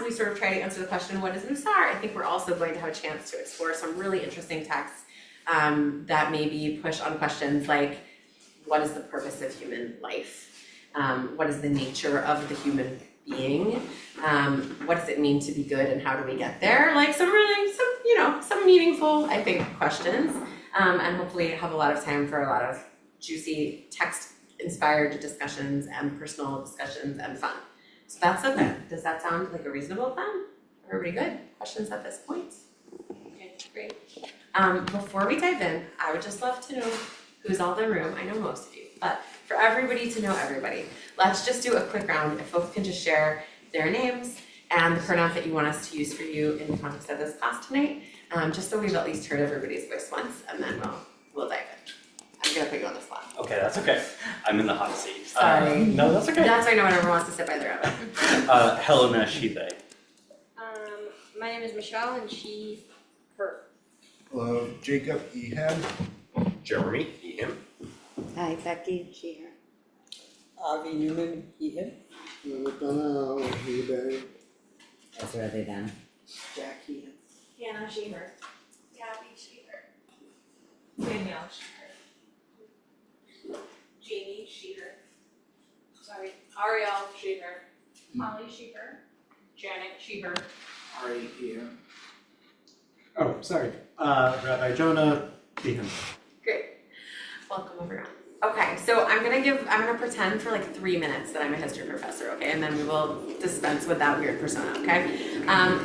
we sort of try to answer the question, what is Mussar? I think we're also going to have a chance to explore some really interesting texts that maybe push on questions like, what is the purpose of human life? What is the nature of the human being? What does it mean to be good and how do we get there? Like some meaningful, I think, questions. And hopefully have a lot of time for a lot of juicy text-inspired discussions and personal discussions and fun. So that's okay. Does that sound like a reasonable plan? Everybody good? Questions at this point? Okay, great. Before we dive in, I would just love to know who's all in the room. I know most of you, but for everybody to know everybody, let's just do a quick round. If folks can just share their names and the pronouns that you want us to use for you in the context of this class tonight, just so we've at least heard everybody's voice once, and then we'll dive in. I'm gonna put you on the spot. Okay, that's okay. I'm in the hot seat. Sorry. No, that's okay. That's why no one ever wants to sit by the rabbit. Helena, she, they. My name is Michelle and she, her. Hello, Jacob, he, him. Jeremy, he, him. Hi, Becky, she, her. Avi Newman, he, him. McDonough, he, they. Ezra, they, them. Jack, he, him. Hannah, she, her. Gabby, she, her. Danielle, she, her. Jamie, she, her. Sorry, Ariel, she, her. Molly, she, her. Janet, she, her. Ari, he, him. Oh, sorry. Rabbi Jonah, he, him. Great. Welcome everyone. Okay, so I'm gonna pretend for like 3 minutes that I'm a history professor, okay? And then we will dispense with that weird persona, okay?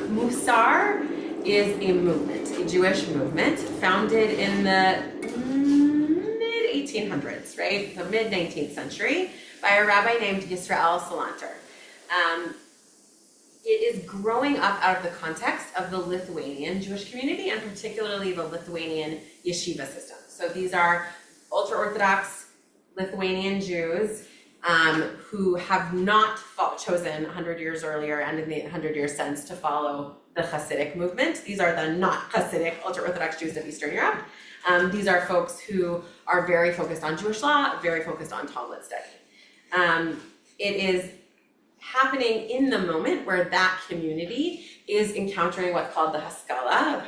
Mussar is a movement, a Jewish movement founded in the mid-1800s, right? The mid-19th century by a rabbi named Yisrael Salanter. It is growing up out of the context of the Lithuanian Jewish community and particularly the Lithuanian yeshiva system. So these are ultra-Orthodox Lithuanian Jews who have not chosen 100 years earlier and in the 100 years since to follow the Hasidic movement. These are the not Hasidic ultra-Orthodox Jews of Eastern Europe. These are folks who are very focused on Jewish law, very focused on Talmud study. It is happening in the moment where that community is encountering what's called the Haskalah.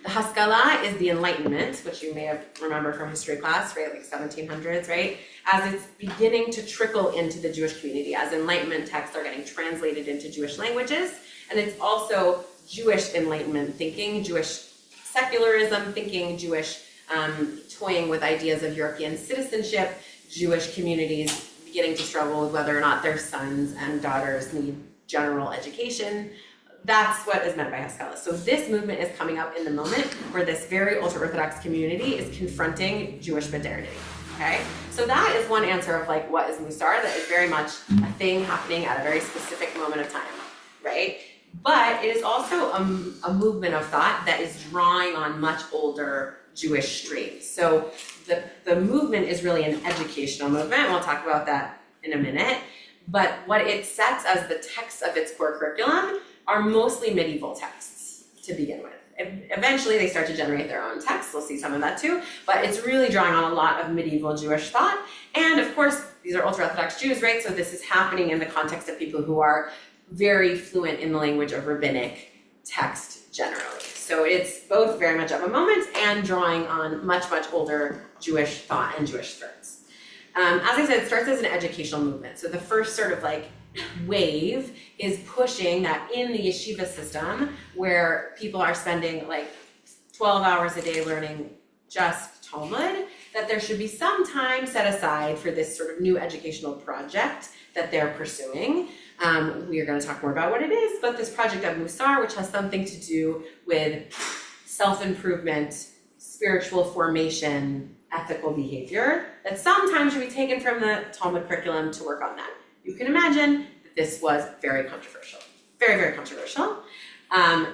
The Haskalah is the Enlightenment, which you may have remembered from history class, right, like 1700s, right? As it's beginning to trickle into the Jewish community, as Enlightenment texts are getting translated into Jewish languages, and it's also Jewish Enlightenment thinking, Jewish secularism thinking, Jewish toying with ideas of European citizenship, Jewish communities beginning to struggle with whether or not their sons and daughters need general education. That's what is meant by Haskalah. So this movement is coming up in the moment where this very ultra-Orthodox community is confronting Jewish modernity, okay? So that is one answer of like, what is Mussar? That is very much a thing happening at a very specific moment of time, right? But it is also a movement of thought that is drawing on much older Jewish streams. So the movement is really an educational movement. We'll talk about that in a minute. But what it sets as the texts of its core curriculum are mostly medieval texts to begin with. Eventually they start to generate their own texts. We'll see some of that too. But it's really drawing on a lot of medieval Jewish thought. And of course, these are ultra-Orthodox Jews, right? So this is happening in the context of people who are very fluent in the language of rabbinic text generally. So it's both very much of a moment and drawing on much, much older Jewish thought and Jewish threads. As I said, it starts as an educational movement. So the first sort of like wave is pushing that in the yeshiva system where people are spending like 12 hours a day learning just Talmud, that there should be some time set aside for this sort of new educational project that they're pursuing. We are going to talk more about what it is, but this project of Mussar, which has something to do with self-improvement, spiritual formation, ethical behavior, that sometimes should be taken from the Talmud curriculum to work on that. You can imagine that this was very controversial, very, very controversial.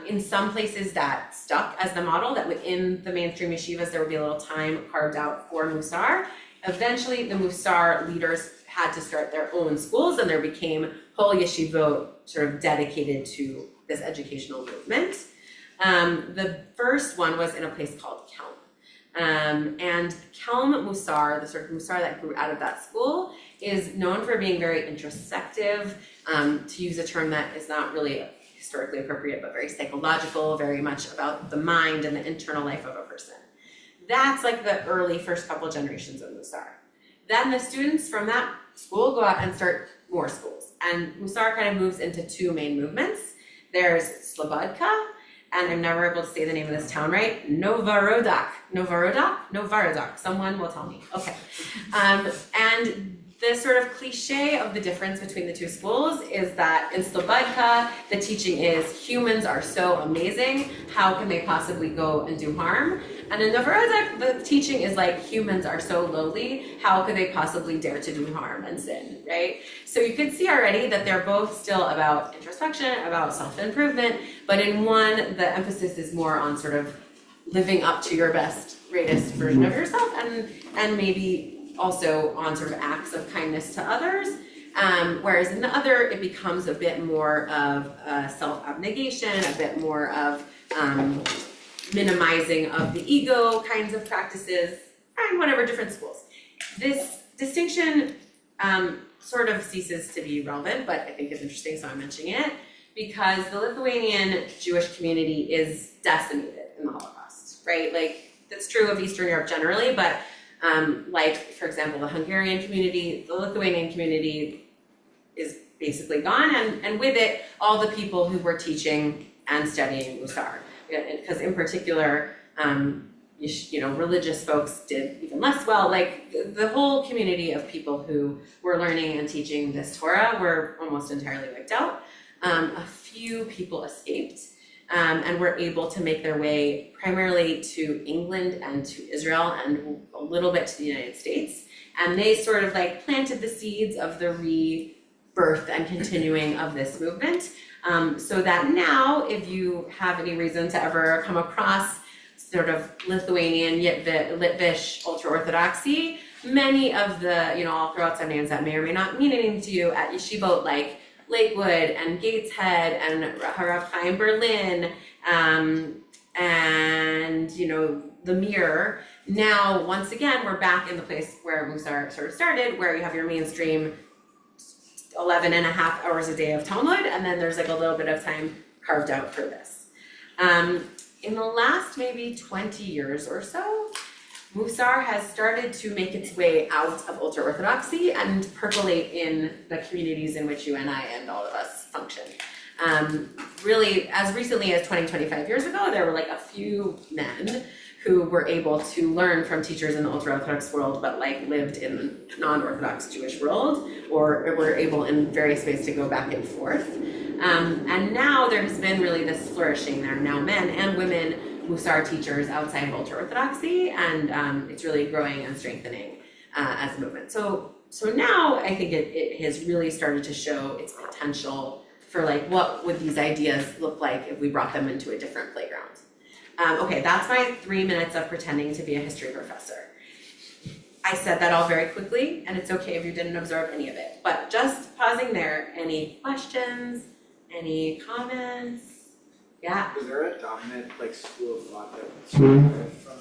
In some places that stuck as the model, that within the mainstream yeshivas, there would be a little time carved out for Mussar. Eventually, the Mussar leaders had to start their own schools, and there became whole yeshivot sort of dedicated to this educational movement. The first one was in a place called Kelm. And Kelm Mussar, the sort of Mussar that grew out of that school, is known for being very introspective, to use a term that is not really historically appropriate, but very psychological, very much about the mind and the internal life of a person. That's like the early first couple generations of Mussar. Then the students from that school go out and start more schools. And Mussar kind of moves into two main movements. There's Slobodka, and I'm never able to say the name of this town right, Novarodok, someone will tell me, okay. And the sort of cliche of the difference between the two schools is that in Slobodka, the teaching is humans are so amazing, how can they possibly go and do harm? And in Novarodok, the teaching is like humans are so lowly, how could they possibly dare to do harm and sin, right? So you can see already that they're both still about introspection, about self-improvement, but in one, the emphasis is more on sort of living up to your best, greatest version of yourself, and maybe also on sort of acts of kindness to others, whereas in the other, it becomes a bit more of self-abnegation, a bit more of minimizing of the ego kinds of practices, and whatever, different schools. This distinction sort of ceases to be relevant, but I think it's interesting, so I'm mentioning it, because the Lithuanian Jewish community is decimated in the Holocaust, right? Like, that's true of Eastern Europe generally, but like, for example, the Hungarian community, the Lithuanian community is basically gone, and with it, all the people who were teaching and studying Mussar. Because in particular, religious folks did even less well. Like, the whole community of people who were learning and teaching this Torah were almost entirely wiped out. A few people escaped. And were able to make their way primarily to England and to Israel and a little bit to the United States. And they sort of like planted the seeds of the rebirth and continuing of this movement. So that now, if you have any reason to ever come across sort of Lithuanian, Litvish ultra-Orthodoxy, many of the, I'll throw out some names that may or may not mean anything to you at yeshivot, like Lakewood and Gateshead and Harav Chaim Berlin, and the Mirror. Now, once again, we're back in the place where Mussar sort of started, where you have your mainstream 11 and a half hours a day of Talmud, and then there's like a little bit of time carved out for this. In the last maybe 20 years or so, Mussar has started to make its way out of ultra-Orthodoxy and percolate in the communities in which you and I and all of us function. Really, as recently as 25 years ago, there were like a few men who were able to learn from teachers in the ultra-Orthodox world, but like lived in the non-Orthodox Jewish world, or were able in various ways to go back and forth. And now there has been really this flourishing. There are now men and women Mussar teachers outside of ultra-Orthodoxy, and it's really growing and strengthening as a movement. So now I think it has really started to show its potential for like, what would these ideas look like if we brought them into a different playground? Okay, that's my 3 minutes of pretending to be a history professor. I said that all very quickly, and it's okay if you didn't absorb any of it, but just pausing there, any questions, any comments? Yeah? Is there a dominant school of thought that's from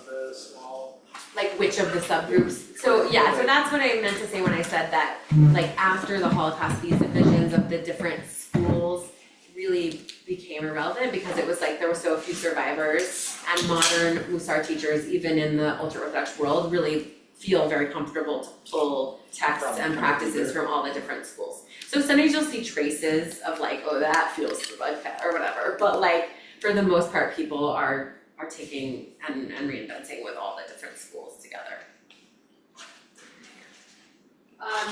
the small? Like which of the subgroups? So yeah, so that's what I meant to say when I said that, like after the Holocaust, these divisions of the different schools really became irrelevant, because it was like there were so few survivors, and modern Mussar teachers, even in the ultra-Orthodox world, really feel very comfortable to pull texts and practices from all the different schools. So sometimes you'll see traces of like, oh, that feels Slobodka or whatever, but like for the most part, people are taking and reinventing with all the different schools together.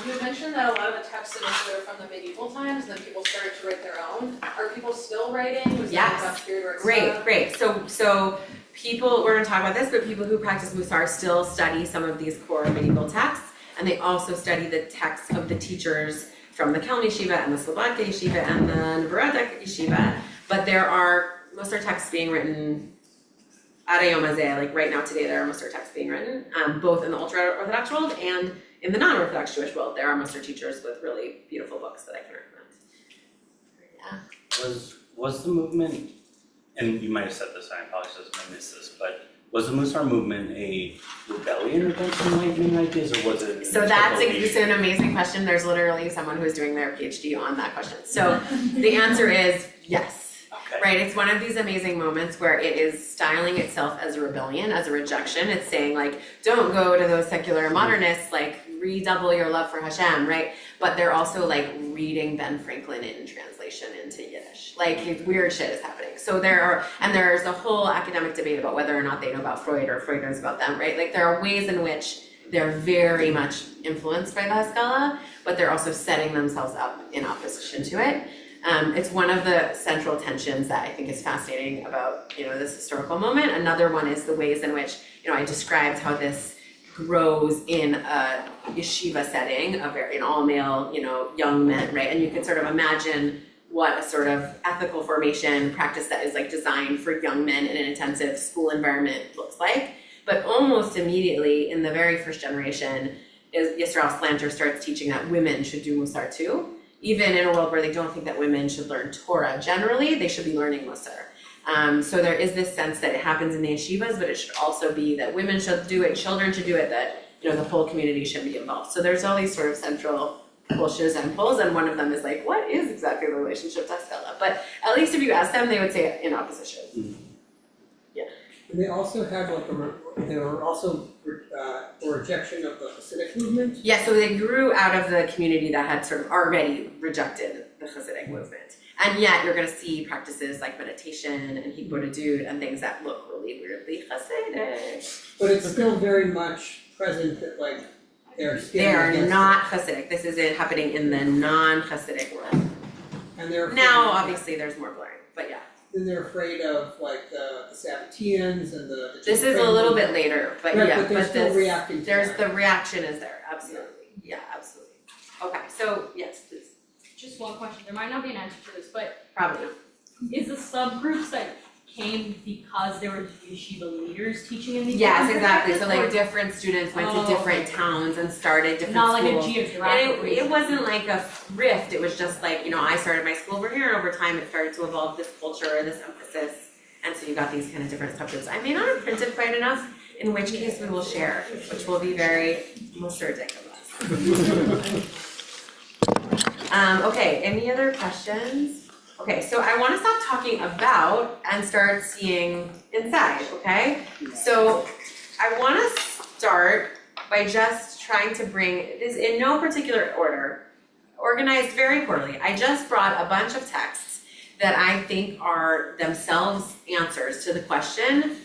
You had mentioned that a lot of the texts initially are from the medieval times, and then people started to write their own. Are people still writing? Was Yes. that about period where it Great. stopped? So people, we're gonna talk about this, but people who practice Mussar still study some of these core medieval texts, and they also study the texts of the teachers from the Kelm Yeshiva and the Slobodka Yeshiva and the Novorodok Yeshiva, but there are Mussar texts being written ad hayom hazeh, like right now today there are Mussar texts being written, both in the ultra-Orthodox world and in the non-Orthodox Jewish world. There are Mussar teachers with really beautiful books that I can recommend. Yeah. Was the movement, and you might have said this, I apologize if I missed this, but was the Mussar movement a rebellion against Enlightenment ideas, or was it? So that's an amazing question. There's literally someone who's doing their PhD on that question. So the answer is yes. Okay. Right, it's one of these amazing moments where it is styling itself as a rebellion, as a rejection. It's saying like, don't go to those secular modernists, like redouble your love for Hashem, right? But they're also like reading Ben Franklin in translation into Yiddish. Like weird shit is happening. So there's a whole academic debate about whether or not they know about Freud or Freud knows about them, right? Like there are ways in which they're very much influenced by the Haskalah, but they're also setting themselves up in opposition to it. It's one of the central tensions that I think is fascinating about, this historical moment. Another one is the ways in which, I described how this grows in a yeshiva setting, an all-male, young men, right? And you can sort of imagine what a sort of ethical formation practice that is like designed for young men in an intensive school environment looks like. But almost immediately in the very first generation, Yisrael Slanter starts teaching that women should do Mussar too. Even in a world where they don't think that women should learn Torah generally, they should be learning Mussar. So there is this sense that it happens in the yeshivas, but it should also be that women should do it, children should do it, that the whole community should be involved. So there's all these sort of central pushes and pulls, and one of them is like, what is exactly the relationship to Haskalah? But at least if you ask them, they would say in opposition. And they also had they were also a rejection of the Hasidic movement. Yeah, so they grew out of the community that had sort of already rejected the Hasidic movement. And yet you're going to see practices like meditation and hibodedut and things that look really weirdly Hasidic. But it's still very much present that like they're They are not Hasidic. This is happening in the non-Hasidic world. And they're Now, obviously, there's more blurring, but yeah. Then they're afraid of like the Sabbateans and the This is a little bit later, but right, yeah, but they're still reacting to there's that. the reaction is there, absolutely. Yeah, absolutely. Okay, so yes, please. Just one question, there might not be an answer to this, but Probably not. is the subgroups that came because there were yeshiva leaders teaching in these Yes, different exactly. So practices, like different students went to Oh, different okay. towns and started different not schools. like a geographic And it wasn't like a rift, it was just like, I started my school over here and over time it started to evolve this culture, this emphasis. And so you got these kind of different subgroups. I may not have printed quite enough, in which case we will share, which will be very Mussardic of us. Okay, any other questions? Okay, so I wanna stop talking about and start seeing inside, okay? So I wanna start by just trying to bring this in no particular order, organized very poorly. I just brought a bunch of texts that I think are themselves answers to the question,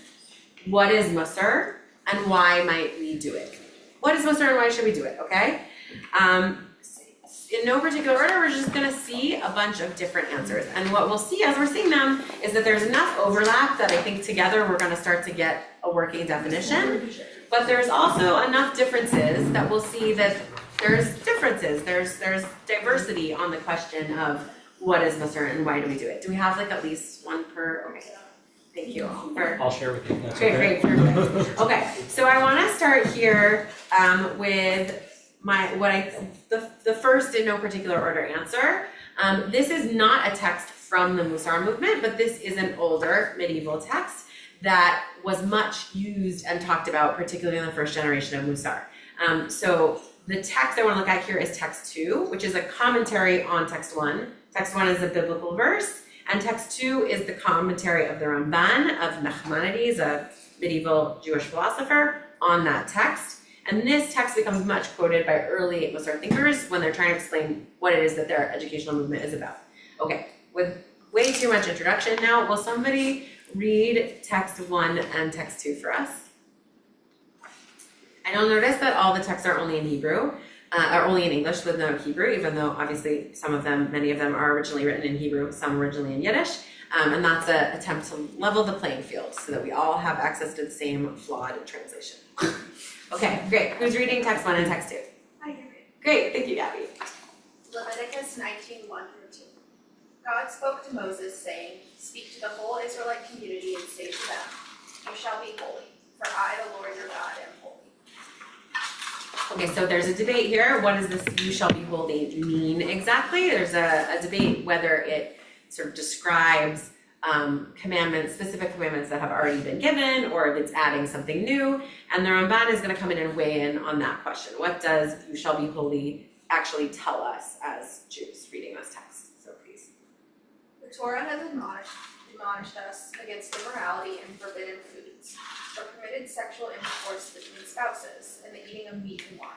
what is Mussar and why might we do it? What is Mussar and why should we do it, okay? In no particular order, we're just gonna see a bunch of different answers. And what we'll see as we're seeing them is that there's enough overlap that I think together we're gonna start to get a working definition. But there's also enough differences that we'll see that there's differences, there's diversity on the question of what is Mussar and why do we do it? Do we have like at least one per? Okay, thank you all for. I'll share with you if that's okay. Great, perfect. Okay, so I wanna start here with the first in no particular order answer. This is not a text from the Mussar movement, but this is an older medieval text that was much used and talked about, particularly in the first generation of Mussar. So the text I want to look at here is text 2, which is a commentary on text 1. Text 1 is a biblical verse, and text 2 is the commentary of the Ramban of Nachmanides, a medieval Jewish philosopher, on that text. And this text becomes much quoted by early Mussar thinkers when they're trying to explain what it is that their educational movement is about. Okay, with way too much introduction now, will somebody read text 1 and text 2 for us? And you'll notice that all the texts are only in Hebrew, are only in English with no Hebrew, even though obviously many of them are originally written in Hebrew, some originally in Yiddish. And that's an attempt to level the playing field so that we all have access to the same flawed translation. Okay, great. Who's reading text 1 and text 2? I can read. Great, thank you, Gabby. Leviticus 19:1-2. God spoke to Moses, saying, "Speak to the whole Israelite community and say to them, you shall be holy, for I, the Lord your God, am holy." Okay, so there's a debate here. What does this "you shall be holy" mean exactly? There's a debate whether it sort of describes commandments, specific commandments that have already been given, or if it's adding something new. And the Ramban is going to come in and weigh in on that question. What does "you shall be holy" actually tell us as Jews reading this text? So please. The The Torah has admonished us against immorality and forbidden foods, or permitted sexual intercourse between spouses, and the eating of meat and wine.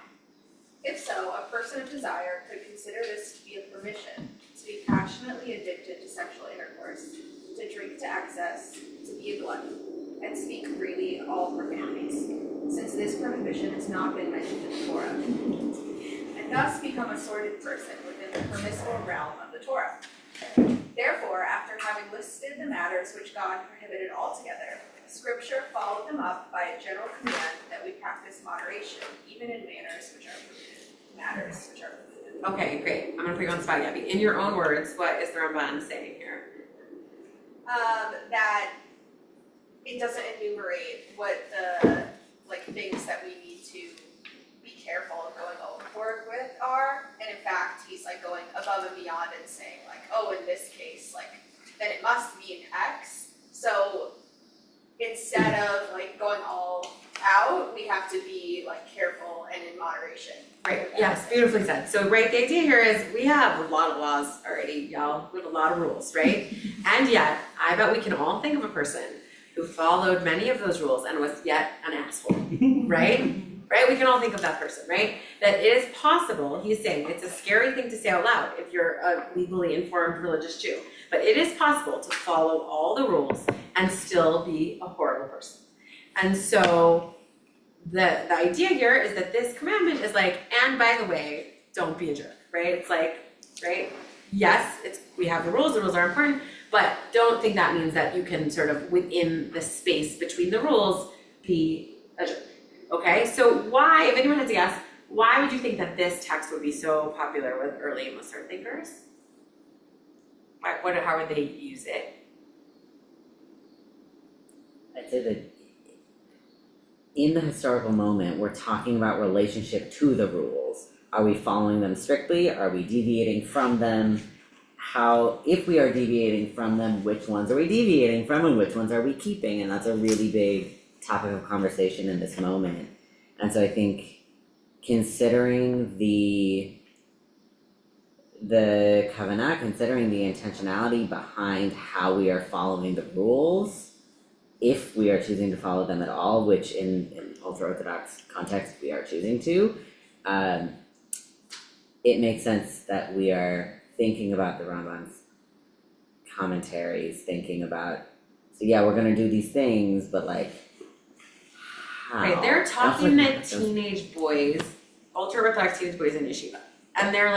If so, a person of desire could consider this to be a permission to be passionately addicted to sexual intercourse, to drink to excess, to be a glutton, and speak freely all profanities, since this prohibition has not been mentioned in the Torah, and thus become a sordid person within the permissible realm of the Torah. Therefore, after having listed the matters which God prohibited altogether, Scripture followed them up by a general command that we practice moderation, even in matters which are forbidden. Okay, great. I'm gonna put you on the spot, Gabby. In your own words, what is the Ramban saying here? That it doesn't enumerate what the things that we need to be careful of going overboard with are, and in fact, he's going above and beyond and saying oh, in this case, then it must be an X. So instead of going all out, we have to be careful and in moderation. Right, yes, beautifully said. So, right, the idea here is we have a lot of laws already, y'all. We have a lot of rules, right? And yet, I bet we can all think of a person who followed many of those rules and was yet an asshole, right? Right, we can all think of that person, right? That it is possible, he's saying, it's a scary thing to say out loud if you're a legally informed religious Jew, but it is possible to follow all the rules and still be a horrible person. And so the idea here is that this commandment is and by the way, don't be a jerk, right? It's right? Yes, we have the rules are important, but don't think that means that you can sort of within the space between the rules be a jerk. Okay, so why, if anyone has to guess, why would you think that this text would be so popular with early Mussar thinkers? How would they use it? I'd say that in the historical moment, we're talking about relationship to the rules. Are we following them strictly? Are we deviating from them? If we are deviating from them, which ones are we deviating from and which ones are we keeping? And that's a really big topic of conversation in this moment. And so I think considering the kavanah, considering the intentionality behind how we are following the rules, if we are choosing to follow them at all, which in ultra-Orthodox context we are choosing to, it makes sense that we are thinking about the Ramban's commentaries, thinking about, so yeah, we're gonna do these things, but how? Right, they're talking to teenage boys, ultra-Orthodox teenage boys in yeshiva, and they're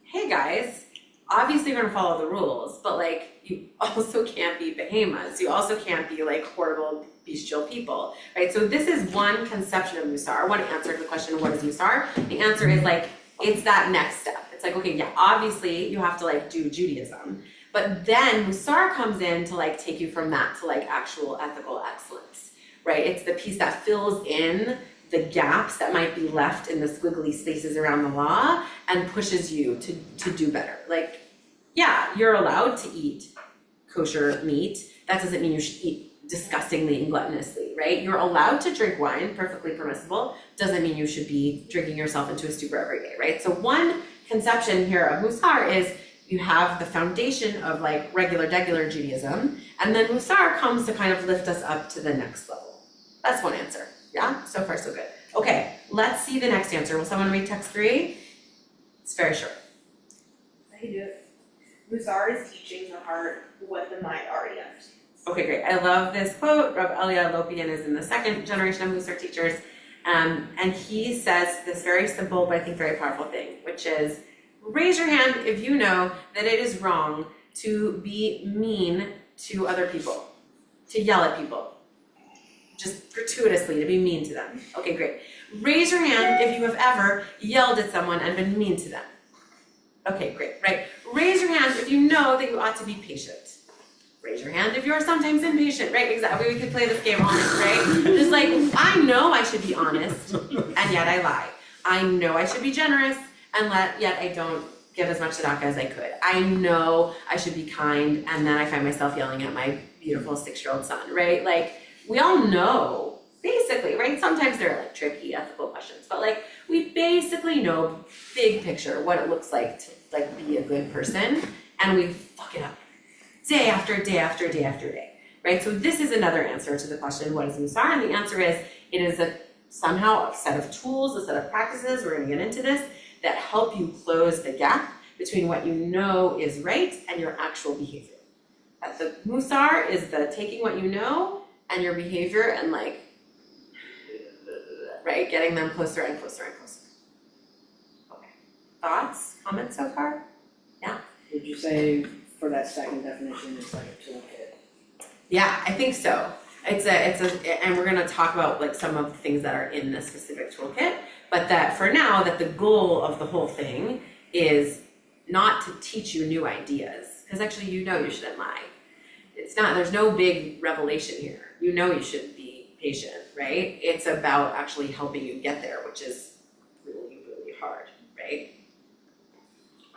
hey guys, obviously you're gonna follow the rules, but you also can't be behemoths, you also can't be horrible, bestial people, right? So this is one conception of Mussar, one answer to the question, what is Mussar? The answer is it's that next step. It's okay, yeah, obviously you have to do Judaism, but then Mussar comes in to take you from that to actual ethical excellence, right? It's the piece that fills in the gaps that might be left in the squiggly spaces around the law and pushes you to do better. Yeah, you're allowed to eat kosher meat. That doesn't mean you should eat disgustingly and gluttonously, right? You're allowed to drink wine, perfectly permissible. Doesn't mean you should be drinking yourself into a stupor every day, right? So one conception here of Mussar is you have the foundation of regular Judaism, and then Mussar comes to kind of lift us up to the next level. That's one answer. Yeah, so far so good. Okay, let's see the next answer. Will someone read text 3? It's very short. I can do it. Mussar is teaching the heart what the mind already understands. Okay, great. I love this quote. Rav Elia Lopian is in the second generation of Mussar teachers, and he says this very simple but I think very powerful thing, which is, raise your hand if you know that it is wrong to be mean to other people, to yell at people, just gratuitously to be mean to them. Okay, great. Raise your hand if you have ever yelled at someone and been mean to them. Okay, great, right? Raise your hand if you know that you ought to be patient. Raise your hand if you are sometimes impatient, right? Exactly, we could play this game honest, right? Just I know I should be honest, and yet I lie. I know I should be generous, and yet I don't give as much tzedakah as I could. I know I should be kind, and then I find myself yelling at my beautiful 6-year-old son, right? We all know, basically, right? Sometimes they're tricky ethical questions, but we basically know big picture what it looks like to be a good person, and we fuck it up day after day after day after day, right? So this is another answer to the question, what is Mussar? And the answer is, it is somehow a set of tools, a set of practices, we're gonna get into this, that help you close the gap between what you know is right and your actual behavior. That the Mussar is the taking what you know and your behavior and like, right, getting them closer and closer and closer. Okay, thoughts, comments so far? Would you say for that second definition, it's like a toolkit? Yeah, I think so. It's a, and we're gonna talk about like some of the things that are in the specific toolkit, but that for now, that the goal of the whole thing is not to teach you new ideas, because actually you know you shouldn't lie. It's not, there's no big revelation here. You know you should be patient, right? It's about actually helping you get there, which is really, really hard, right?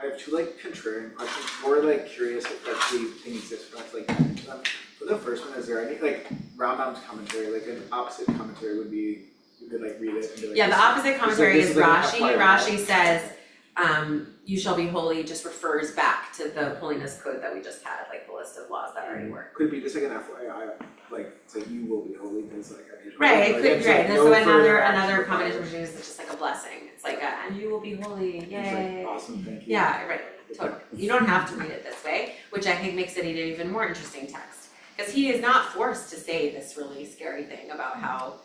I have two like contrarian questions, more like curious if actually thing exists for us, like, for the first one, is there any, like, Rambam's commentary, like an opposite commentary would be, you could like read it and be like. Yeah, the opposite commentary this is is like Rashi. a FYI. Rashi says, you shall be holy just refers back to the holiness code that we just had, like the list of laws that already work. Could be just like an FYI, like, it's like you will be holy, because like. I mean, Right, it like, could, it's, right, like, there's no so further another action combination required. which is just like a blessing. It's like and you will be holy, It's yay. like, awesome, thank you. Yeah, right, totally. You don't have to read it this way, which I think makes it an even more interesting text. Because he is not forced to say this really scary thing about how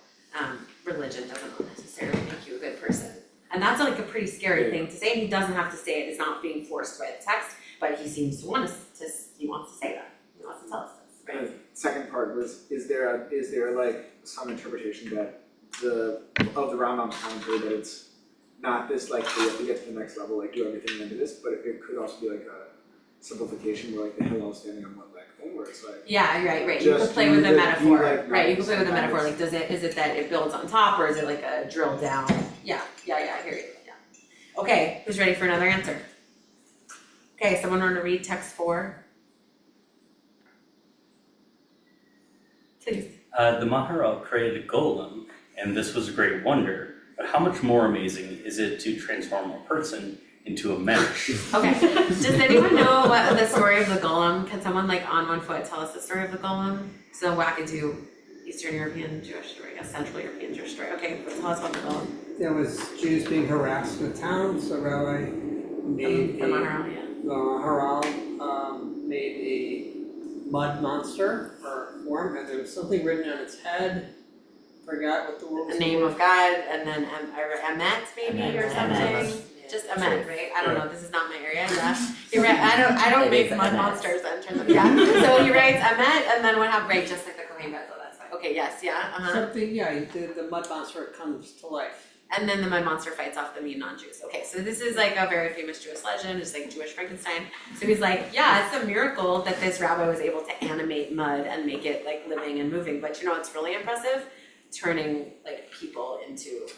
religion doesn't necessarily make you a good person. And that's like a pretty scary thing to say, and he doesn't have to say it, it's not being forced by the text, but he seems to want us to, he wants to say that, he wants to tell us this, right? The second part was, is there like some interpretation that of the Rambam's commentary that it's not this like, we have to get to the next level, like do everything into this, but it could also be like a simplification where like the Hillel standing on one leg thing, where it's like. Yeah, right, you could Just play with the do metaphor, like right, you could play with the sometimes. metaphor, like is it that it builds on top, or is it like a drill down? Yeah, I hear you, yeah. Okay, who's ready for another answer? Okay, someone want to read text 4? Please. The Maharal created a golem, and this was a great wonder, but how much more amazing is it to transform a person into a mesh? Okay, does anyone know what the story of the golem, can someone like on one foot tell us the story of the golem? So wackadoo, Eastern European Jewish story, I guess Central European Jewish story, okay, tell us about the golem. There was Jews being harassed in the town, so Rabbi made The Maharal, yeah. Maharal made a mud monster or form, and there was something written on its head. Forgot what the word was. The name of God, and then Emet maybe or Emet, something. yeah. Just Emet, right? I don't know. This is not my area. Yeah, you're right. I don't It make is mud Emet. monsters in terms of So he writes Emet, and then what happened? Right, just like the Kohen Gadol. That's fine. Okay, yes, yeah. Something, yeah, the mud monster comes to life. And then the mud monster fights off the mean non-Jews. Okay, so this is like a very famous Jewish legend. It's like Jewish Frankenstein. So he's like, yeah, it's a miracle that this rabbi was able to animate mud and make it like living and moving. But you know what's really impressive? Turning like people into,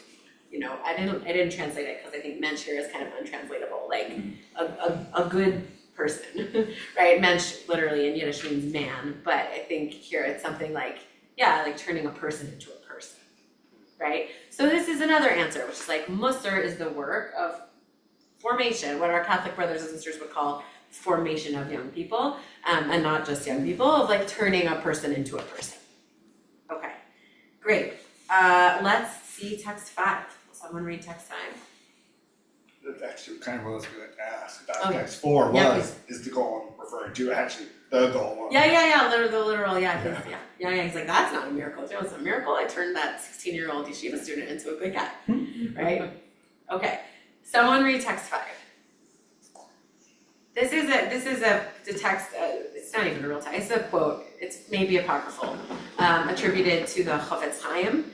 you know, I didn't translate it because I think mensch here is kind of untranslatable. Like a good person, right? Mensch literally in Yiddish means man, but I think here it's something like, yeah, like turning a person into a person, right? So this is another answer, which is like Mussar is the work of formation, what our Catholic brothers and sisters would call formation of young people, and not just young people, of like turning a person into a person. Okay, great. Let's see text 5. Will someone read text 5? That's actually kind of what I was gonna ask. Oh, yeah. Text 4 Yeah, was, is the golem referring to actually the golem? Yeah, the literal, he's like, that's not a miracle. You know, it's a miracle. I turned that 16-year-old yeshiva student into a good guy, right? Okay, someone read text 5. This is the text, it's not even a real text, it's a quote, it's maybe apocryphal, attributed to the Chofetz Chaim,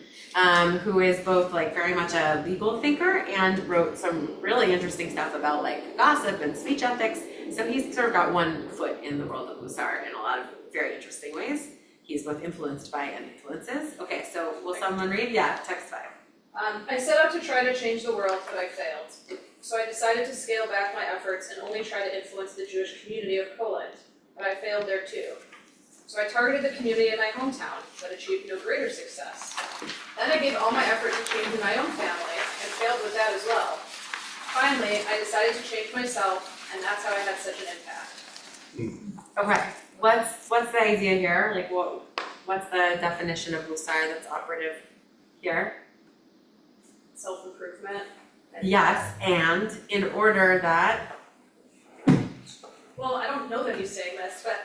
who is both like very much a legal thinker and wrote some really interesting stuff about like gossip and speech ethics. So he's sort of got one foot in the world of Mussar in a lot of very interesting ways. He's both influenced by and influences. Okay, so will someone read? Yeah, text 5. I set out to try to change the world, but I failed. So I decided to scale back my efforts and only try to influence the Jewish community of Poland, but I failed there too. So I targeted the community in my hometown, but achieved no greater success. Then I gave all my effort to changing my own family, and failed with that as well. Finally, I decided to change myself, and that's how I had such an impact. Okay, what's the idea here? Like what's the definition of Mussar that's operative here? Self-improvement. Yes, and in order that, Well, I don't know that he's saying this, but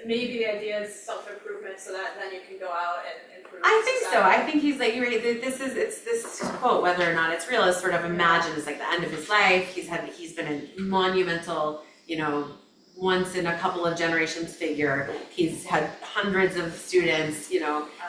maybe the idea is self-improvement so that then you can go out and improve I think so, society. I think he's like, you're right, it's this quote, whether or not it's real, is sort of imagined as like the end of his life, he's been a monumental, once in a couple of generations figure, he's had hundreds of students,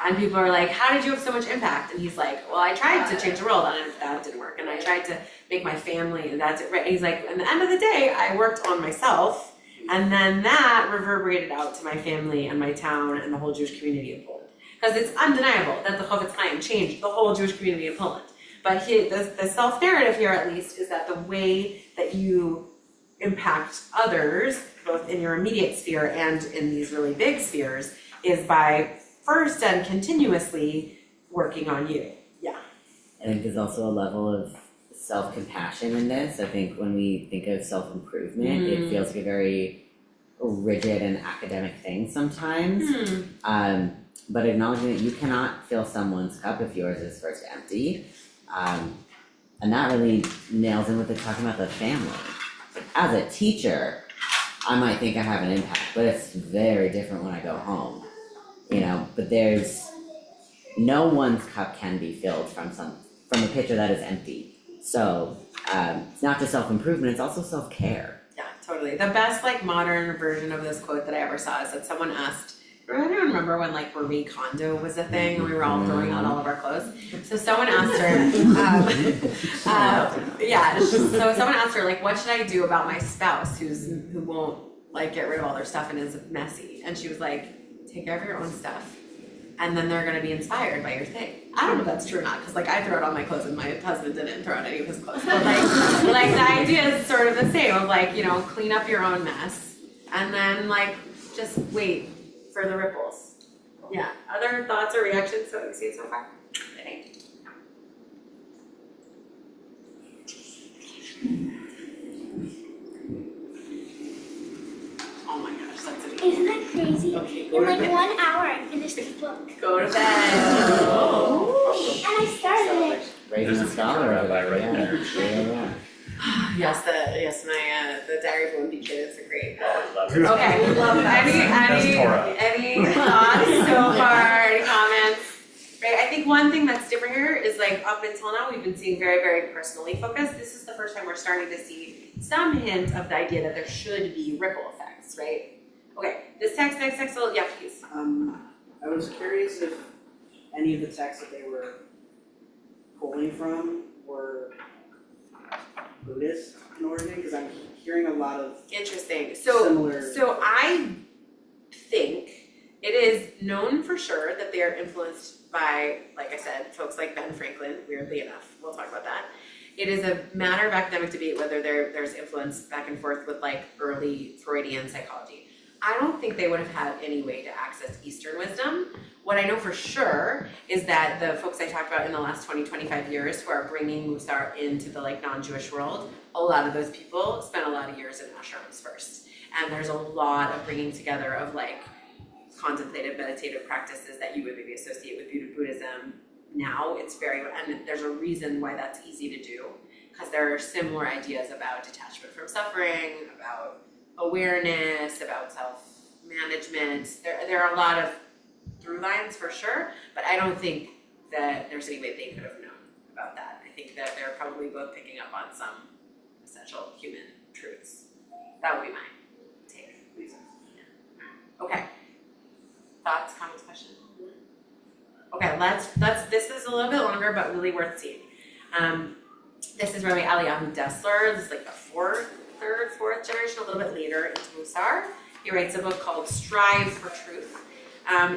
and people are like, how did you have so much impact? And he's like, well, I tried to change the world and that didn't work, and I tried to make my family, and that's it, right? And he's like, at the end of the day, I worked on myself, and then that reverberated out to my family and my town and the whole Jewish community in Poland. Because it's undeniable that the Chofetz Chaim changed the whole Jewish community in Poland. But the self-narrative here, at least, is that the way that you impact others, both in your immediate sphere and in these really big spheres, is by first and continuously working on you. I think there's also a level of self-compassion in this. I think when we think of self-improvement, it feels like a very rigid and academic thing sometimes. But acknowledging that you cannot fill someone's cup if yours is first empty. And that really nails in with the talking about the family. Like, as a teacher, I might think I have an impact, but it's very different when I go home. But there's no one's cup can be filled from a pitcher that is empty. So it's not just self-improvement, it's also self-care. Yeah, totally. The best modern version of this quote that I ever saw is that someone asked, I don't remember when Marie Kondo was a thing and we were all throwing out all of our clothes. So someone asked her, so someone asked her what should I do about my spouse who won't get rid of all their stuff and is messy? And she was like, take care of your own stuff. And then they're gonna be inspired by your thing. I don't know if that's true or not, because I throw out all my clothes and my husband didn't throw out any of his clothes. But the idea is sort of the same of clean up your own mess and then just wait for the ripples. Yeah. Other thoughts or reactions that we've seen so far? Any? Oh my gosh, that's amazing. Isn't that crazy? Okay, In go to bed. 1 hour I finished this book. Go to bed. Oh. And I started it. Raising a scholar over there, right there. Yeah. Yes, the Diary of a Wimpy Kid is a great. Love it. Okay, That's Torah. any thoughts so far? Any comments? Right, I think one thing that's different here is up until now we've been seeing very, very personally focused. This is the first time we're starting to see some hint of the idea that there should be ripple effects, right? Okay, next text, yeah, please. I was curious if any of the texts that they were pulling from were Buddhist in origin, because I'm hearing a lot of Interesting. similar. So I think it is known for sure that they are influenced by, like I said, folks like Ben Franklin, weirdly enough. We'll talk about that. It is a matter of academic debate whether there's influence back and forth with early Freudian psychology. I don't think they would have had any way to access Eastern wisdom. What I know for sure is that the folks I talked about in the last 20-25 years who are bringing Mussar into the non-Jewish world, a lot of those people spent a lot of years in ashrams first. And there's a lot of bringing together of contemplative meditative practices that you would maybe associate with Buddhism. Now it's and there's a reason why that's easy to do, because there are similar ideas about detachment from suffering, about awareness, about self-management. There are a lot of through lines for sure, but I don't think that there's any way they could have known about that. I think that they're probably both picking up on some essential human truths. That would be my take. Yeah. Okay. Thoughts, comments, questions? Okay, this is a little bit longer, but really worth seeing. This is Rabbi Eliyahu Dessler. This is the fourth generation, a little bit later into Mussar. He writes a book called Strive for Truth.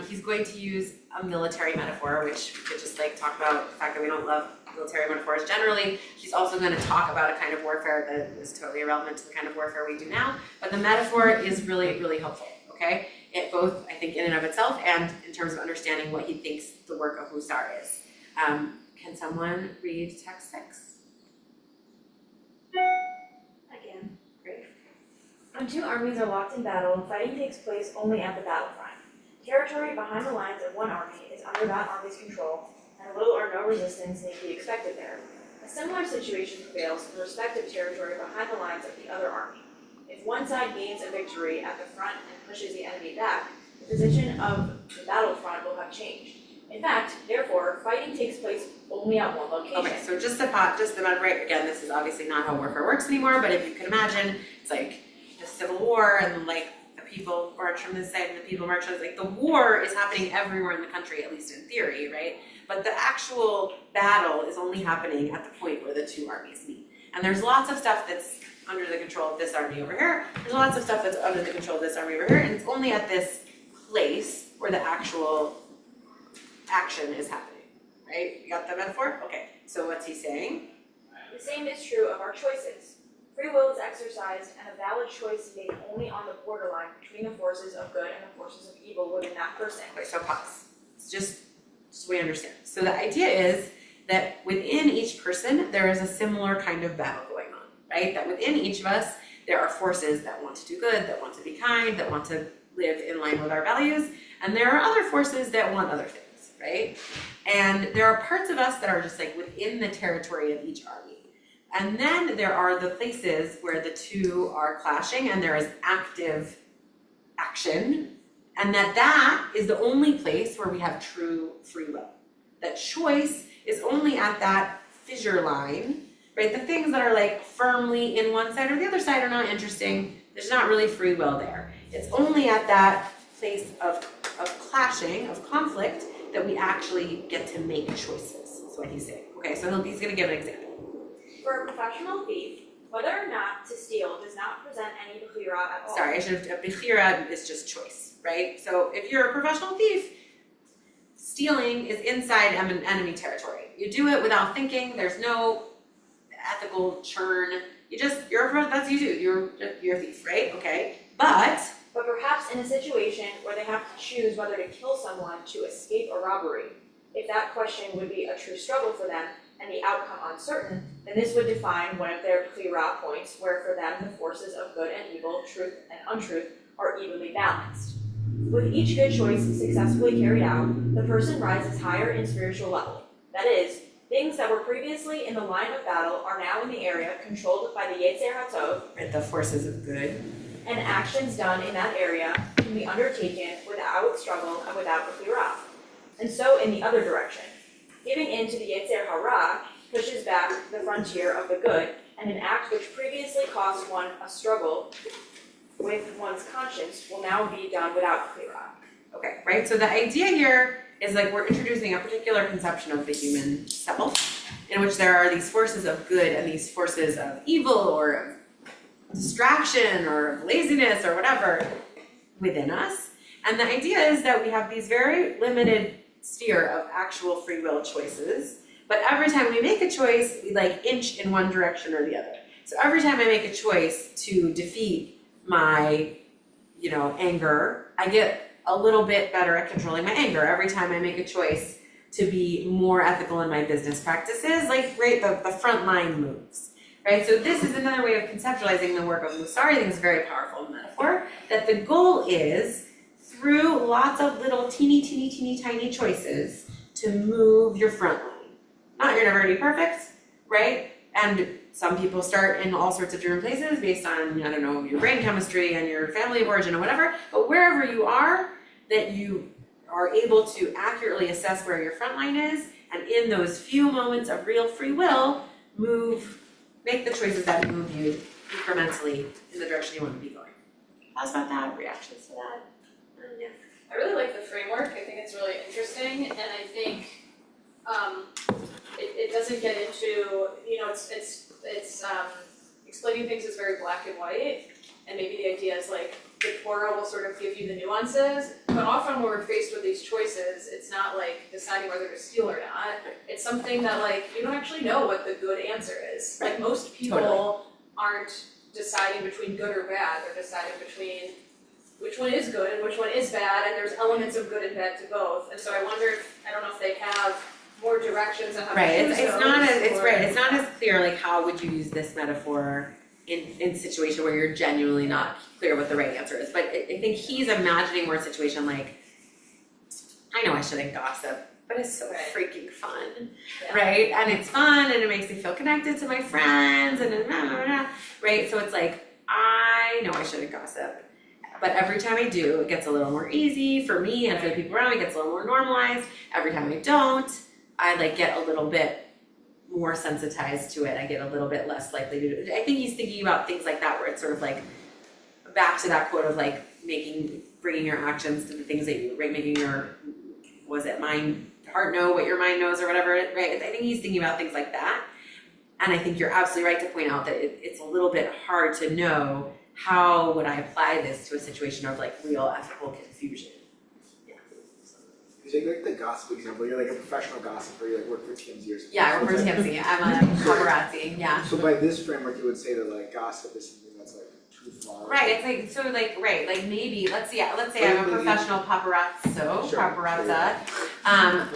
He's going to use a military metaphor, which we could just talk about the fact that we don't love military metaphors generally. He's also going to talk about a kind of warfare that is totally irrelevant to the kind of warfare we do now. But the metaphor is really, really helpful, okay? It both, I think, in and of itself and in terms of understanding what he thinks the work of Mussar is. Can someone read text 6? Again. Great. When two armies are locked in battle, fighting takes place only at the battlefront. Territory behind the lines of one army is under that army's control, and little or no resistance need be expected there. A similar situation prevails in respect of territory behind the lines of the other army. If one side gains a victory at the front and pushes the enemy back, the position of the battlefront will have changed. In fact, therefore, fighting takes place only at one location. Okay, so just the right, again, this is obviously not how warfare works anymore, but if you can imagine, it's like the Civil War and like the people march from this side and the people march from this, like the war is happening everywhere in the country, at least in theory, right? But the actual battle is only happening at the point where the two armies meet. And there's lots of stuff that's under the control of this army over here, there's lots of stuff that's under the control of this army over here, and it's only at this place where the actual action is happening, right? You got the metaphor? Okay, so what's he saying? The same is true of our choices. Free will is exercised, and a valid choice is made only on the borderline between the forces of good and the forces of evil within that person. Okay, so pause. It's just so we understand. So the idea is that within each person, there is a similar kind of battle going on, right? That within each of us, there are forces that want to do good, that want to be kind, that want to live in line with our values, and there are other forces that want other things, right? And there are parts of us that are just like within the territory of each army. And then there are the places where the two are clashing and there is active action, and that is the only place where we have true free will. That choice is only at that fissure line, right? The things that are like firmly in one side or the other side are not interesting. There's not really free will there. It's only at that place of clashing, of conflict, that we actually get to make choices, is what he's saying. Okay, so he's gonna give an example. For a professional thief, whether or not to steal does not present any bechira at all. Sorry, bechira is just choice, right? So if you're a professional thief, stealing is inside enemy territory. You do it without thinking, there's no ethical churn. That's you do, you're a thief, right? Okay, but perhaps in a situation where they have to choose whether to kill someone to escape a robbery, if that question would be a true struggle for them and the outcome uncertain, then this would define one of their bechira points where for them the forces of good and evil, truth and untruth are evenly balanced. With each good choice successfully carried out, the person rises higher in spiritual level. That is, things that were previously in the line of battle are now in the area controlled by the Yetzer HaTov, right, the forces of good, and actions done in that area can be undertaken without struggle and without bechira. And so in the other direction, giving in to the Yetzer Hara pushes back the frontier of the good, and an act which previously caused one a struggle with one's conscience will now be done without bechira. Okay, right, so the idea here is like we're introducing a particular conception of the human self, in which there are these forces of good and these forces of evil or of distraction or of laziness or whatever within us. And the idea is that we have these very limited sphere of actual free will choices, but every time we make a choice, we like inch in one direction or the other. So every time I make a choice to defeat my, anger, I get a little bit better at controlling my anger. Every time I make a choice to be more ethical in my business practices, the front line moves. Right, so this is another way of conceptualizing the work of Mussar. I think it's a very powerful metaphor, that the goal is, through lots of little teeny tiny choices, to move your front line. You're never gonna be perfect, right? And some people start in all sorts of different places based on, your brain chemistry and your family of origin or whatever, but wherever you are, that you are able to accurately assess where your front line is, and in those few moments of real free will, make the choices that move you incrementally in the direction you want to be going. Thoughts about that? Reactions to that? Yeah. I really like the framework. I think it's really interesting, and I think it doesn't get into it's explaining things as very black and white, and maybe the idea is like the Torah will sort of give you the nuances, but often when we're faced with these choices, it's not like deciding whether to steal or not. It's something that like you don't actually know what the good answer is. Like most people aren't deciding between good or bad, they're deciding between which one is good and which one is bad, and there's elements of good and bad to both. And so I wonder I don't know if they have more directions on how to choose it's those, not as clear, like how would you use this metaphor in situation where you're genuinely not clear what the right answer is. But I think he's imagining more a situation like, I know I shouldn't gossip, but it's so freaking fun, right? And it's fun and it makes me feel connected to my friends and blah, blah, blah, right? So it's like, I know I shouldn't gossip, but every time I do, it gets a little more easy for me and for the people around me, it gets a little more normalized. Every time I don't, I like get a little bit more sensitized to it. I get a little bit less likely to do it. I think he's thinking about things like that where it's sort of like back to that quote of like bringing your actions to the things that you, right? Making your, heart know what your mind knows or whatever, right? I think he's thinking about things like that. And I think you're absolutely right to point out that it's a little bit hard to know how would I apply this to a situation of like real ethical confusion. You take like the gossip example, you're like a professional gossiper, you like work for TMZ or something. Yeah, I work for TMZ, I'm a paparazzi, yeah. So by this framework, you would say that like gossip is something that's like too far. Right, it's like, so like, right, like maybe, let's say I'm a professional paparazza.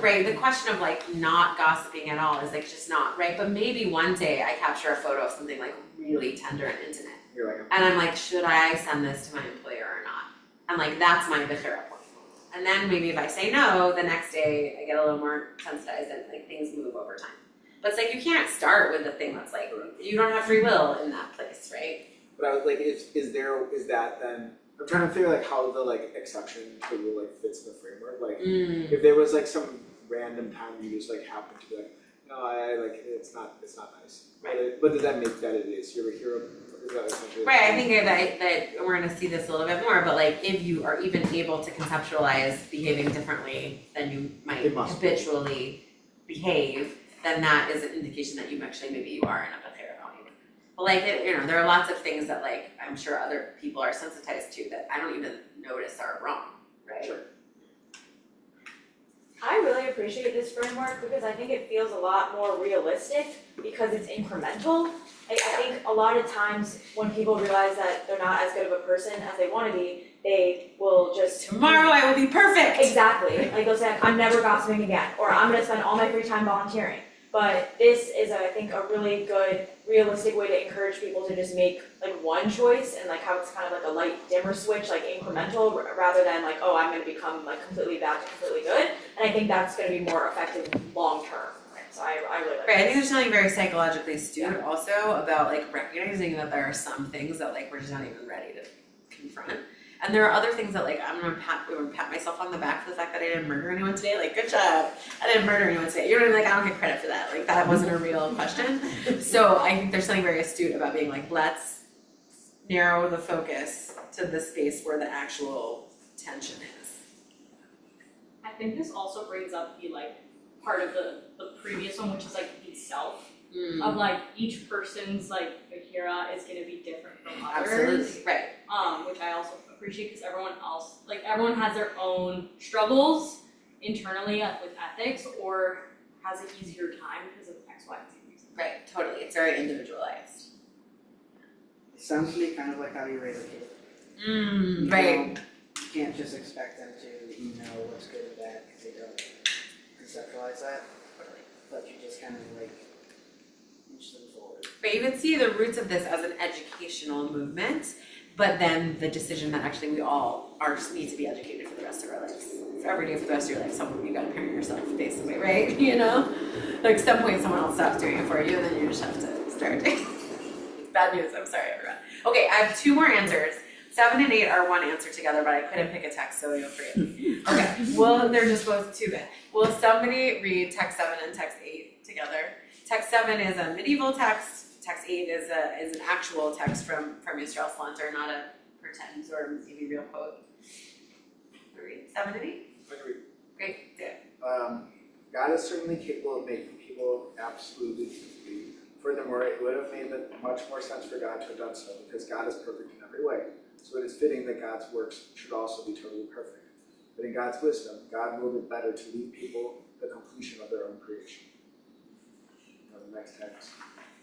Right, the question of like not gossiping at all is like just not, right? But maybe one day I capture a photo of something like really tender and intimate. You're like, And I'm like, should I send this to my employer or not? And like, that's my bechira point. And then maybe if I say no, the next day I get a little more sensitized and like things move over time. But it's like, you can't start with the thing that's like, you don't have free will in that place, right? but I was like, is that then, I'm trying to figure like how the like exception to the rule like fits in the framework, like if there was like some random time you just like happen to be like, no, I like, it's not nice. Right. But does that make that it is, you're a hero, is that essentially? Right, I think that we're gonna see this a little bit more, but like if you are even able to conceptualize behaving differently than you might It must be. habitually behave, then that is an indication that you actually maybe you are in a bechira value. But like, there are lots of things that like, I'm sure other people are sensitized to that I don't even notice are wrong, right? Sure. I really appreciate this framework because I think it feels a lot more realistic because it's incremental. I think a lot of times when people realize that they're not as good of a person as they want to be, they will just Tomorrow I will be perfect! Exactly. Like they'll say, I'm never gossiping again, or I'm gonna spend all my free time volunteering. But this is, I think, a really good, realistic way to encourage people to just make like one choice and like how it's kind of like a light dimmer switch, like incremental, rather than like, oh, I'm gonna become like completely bad to completely good. And I think that's gonna be more effective long term. So I really like Right, I think this. there's something very psychologically astute also about like recognizing that there are some things that like we're just not even ready to confront. And there are other things that like I'm gonna pat myself on the back for the fact that I didn't murder anyone today. Like, good job, I didn't murder anyone today. You know what I mean? Like, I don't get credit for that. Like, that wasn't a real question. So I think there's something very astute about being like, let's narrow the focus to the space where the actual tension is. I think this also brings up the like part of the previous one, which is like the self of like each person's like bechira is gonna be different from others. Absolutely, right. Which I also appreciate because everyone has their own struggles internally with ethics or has an easier time because of X, Y, and Z reasons. Right, totally. It's very individualized. It sounds to me kind of like how you raise a kid. You Right. You can't just expect them to know what's good and bad because they don't conceptualize that. But you just kind of like inch them forward. But you can see the roots of this as an educational movement, but then the decision that actually we all need to be educated for the rest of our lives. For every day for the rest of your life, you gotta parent yourself basically, right? You know? Like some point someone else stops doing it for you and then you just have to start doing it. It's bad news, I'm sorry everyone. Okay, I have 2 more answers. 7 and 8 are one answer together, but I couldn't pick a text, so you'll free. Okay, well, they're just both too good. Will somebody read text 7 and text 8 together? Text 7 is a medieval text. Text 8 is an actual text from Yisrael Slanter, not a pretend or maybe real quote. Read 7 and 8. Great, do it. God is certainly capable of making people absolutely complete. Furthermore, it would have made much more sense for God to have done so, because God is perfect in every way. So it is fitting that God's works should also be totally perfect. But in God's wisdom, God ruled it better to leave people the completion of their own creation. Now the next text.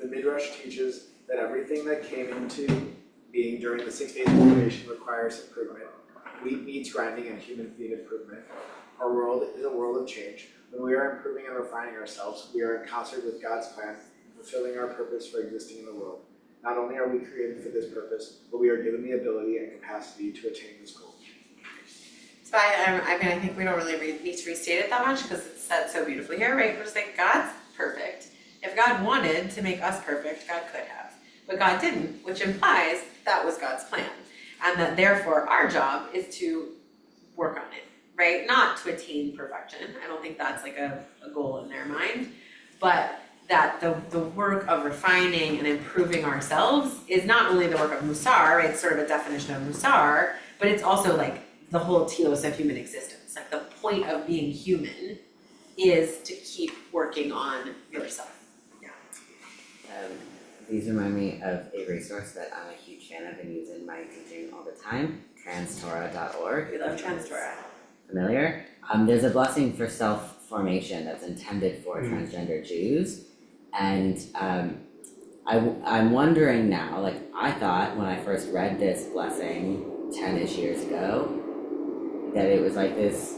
The Midrash teaches that everything that came into being during the 6 days of creation requires improvement. Wheat needs grinding and humans need improvement. Our world is a world of change. When we are improving and refining ourselves, we are in concert with God's plan, fulfilling our purpose for existing in the world. Not only are we created for this purpose, but we are given the ability and capacity to attain this goal. So I mean, I think we don't really need to restate it that much because it's said so beautifully here, right? We're just like, God's perfect. If God wanted to make us perfect, God could have. But God didn't, which implies that was God's plan. And that therefore our job is to work on it, right? Not to attain perfection. I don't think that's like a goal in their mind. But that the work of refining and improving ourselves is not only the work of Mussar, right? It's sort of a definition of Mussar, but it's also like the whole telos of human existence. Like the point of being human is to keep working on yourself. These remind me of a resource that I'm a huge fan of and use in my teaching all the time, transtorah.org. We love Transtorah. Familiar? There's a blessing for self-formation that's intended for transgender Jews. And I'm wondering now, like I thought when I first read this blessing 10-ish years ago, that it was like this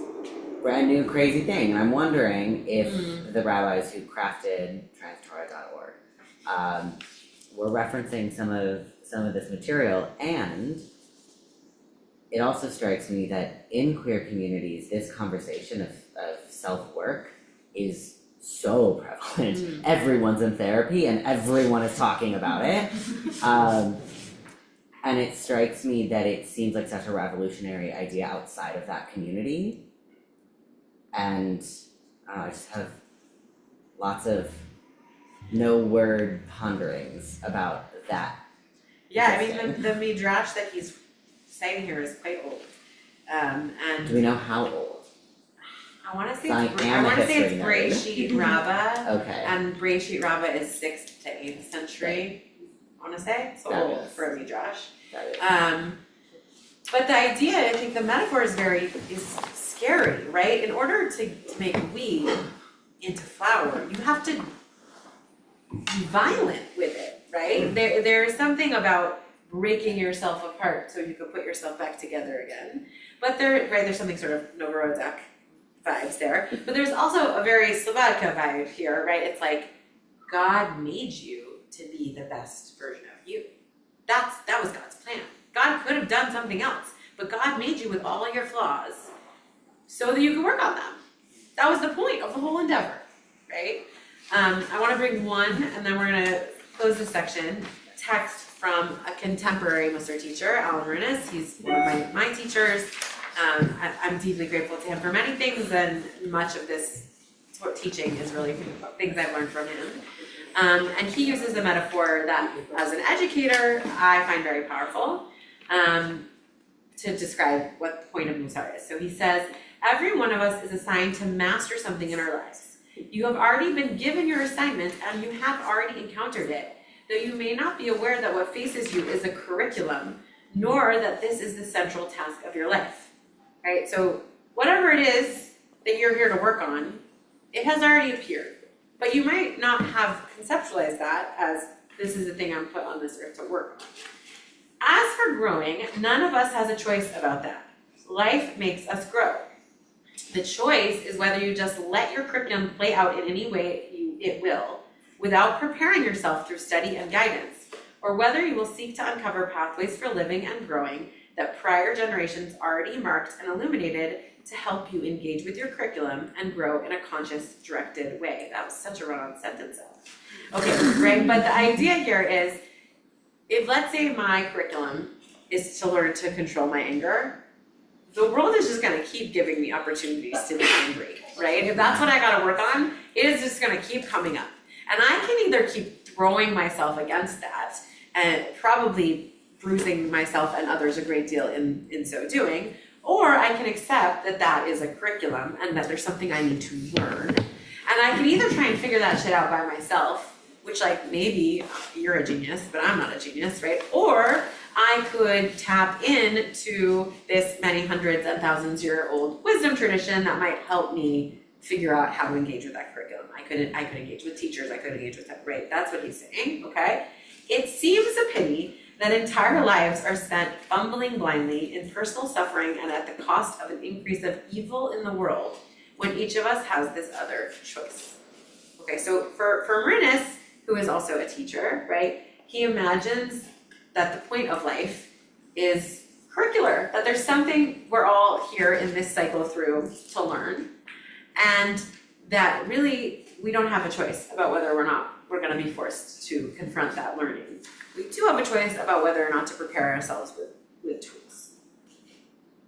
brand new crazy thing. And I'm wondering if the rabbis who crafted transtorah.org were referencing some of this material. And it also strikes me that in queer communities, this conversation of self-work is so prevalent. Everyone's in therapy and everyone is talking about it. And it strikes me that it seems like such a revolutionary idea outside of that community. And I just have lots of no word ponderings about that. Yeah, I mean the midrash that he's citing here is quite old. And Do we know how old? I wanna say I it's am a history nerd. Breshit Rabbah. Okay. And Breshit Rabbah is 6th to 8th century, I wanna say, so old Fabulous. for a midrash. Fabulous. But the idea, I think the metaphor is scary, right? In order to make wheat into flour, you have to be violent with it, right? There's something about breaking yourself apart so you can put yourself back together again. But there's something sort of Novorodak vibes there. But there's also a very Slobodka vibe here, right? It's like God made you to be the best version of you. That was God's plan. God could have done something else, but God made you with all your flaws so that you could work on them. That was the point of the whole endeavor, right? I want to bring one, and then we're going to close this section. Text from a contemporary Mussar teacher, Alan Runas. He's one of my teachers. I'm deeply grateful to him for many things, and much of this teaching is really things I've learned from him. And he uses a metaphor that, as an educator, I find very powerful to describe what the point of Mussar is. So he says, every one of us is assigned to master something in our lives. You have already been given your assignment and you have already encountered it, though you may not be aware that what faces you is a curriculum, nor that this is the central task of your life, right? So whatever it is that you're here to work on, it has already appeared, but you might not have conceptualized that as this is the thing I'm put on this earth to work on. As for growing, none of us has a choice about that. Life makes us grow. The choice is whether you just let your curriculum play out in any way it will, without preparing yourself through study and guidance, or whether you will seek to uncover pathways for living and growing that prior generations already marked and illuminated to help you engage with your curriculum and grow in a conscious, directed way. That was such a run-on sentence. Okay, right? But the idea here is, if let's say my curriculum is to learn to control my anger, the world is just gonna keep giving me opportunities to be angry, right? If that's what I gotta work on, it is just gonna keep coming up. And I can either keep throwing myself against that and probably bruising myself and others a great deal in so doing, or I can accept that that is a curriculum and that there's something I need to learn. And I can either try and figure that shit out by myself, which like maybe you're a genius, but I'm not a genius, right? Or I could tap into this many hundreds and thousands year old wisdom tradition that might help me figure out how to engage with that curriculum. I could engage with teachers, I could engage with that, right? That's what he's saying, okay? It seems a pity that entire lives are spent fumbling blindly in personal suffering and at the cost of an increase of evil in the world when each of us has this other choice. Okay, so for Marinus, who is also a teacher, right? he imagines that the point of life is curricular, that there's something we're all here in this cycle through to learn, and that really we don't have a choice about whether or not we're gonna be forced to confront that learning. We do have a choice about whether or not to prepare ourselves with tools.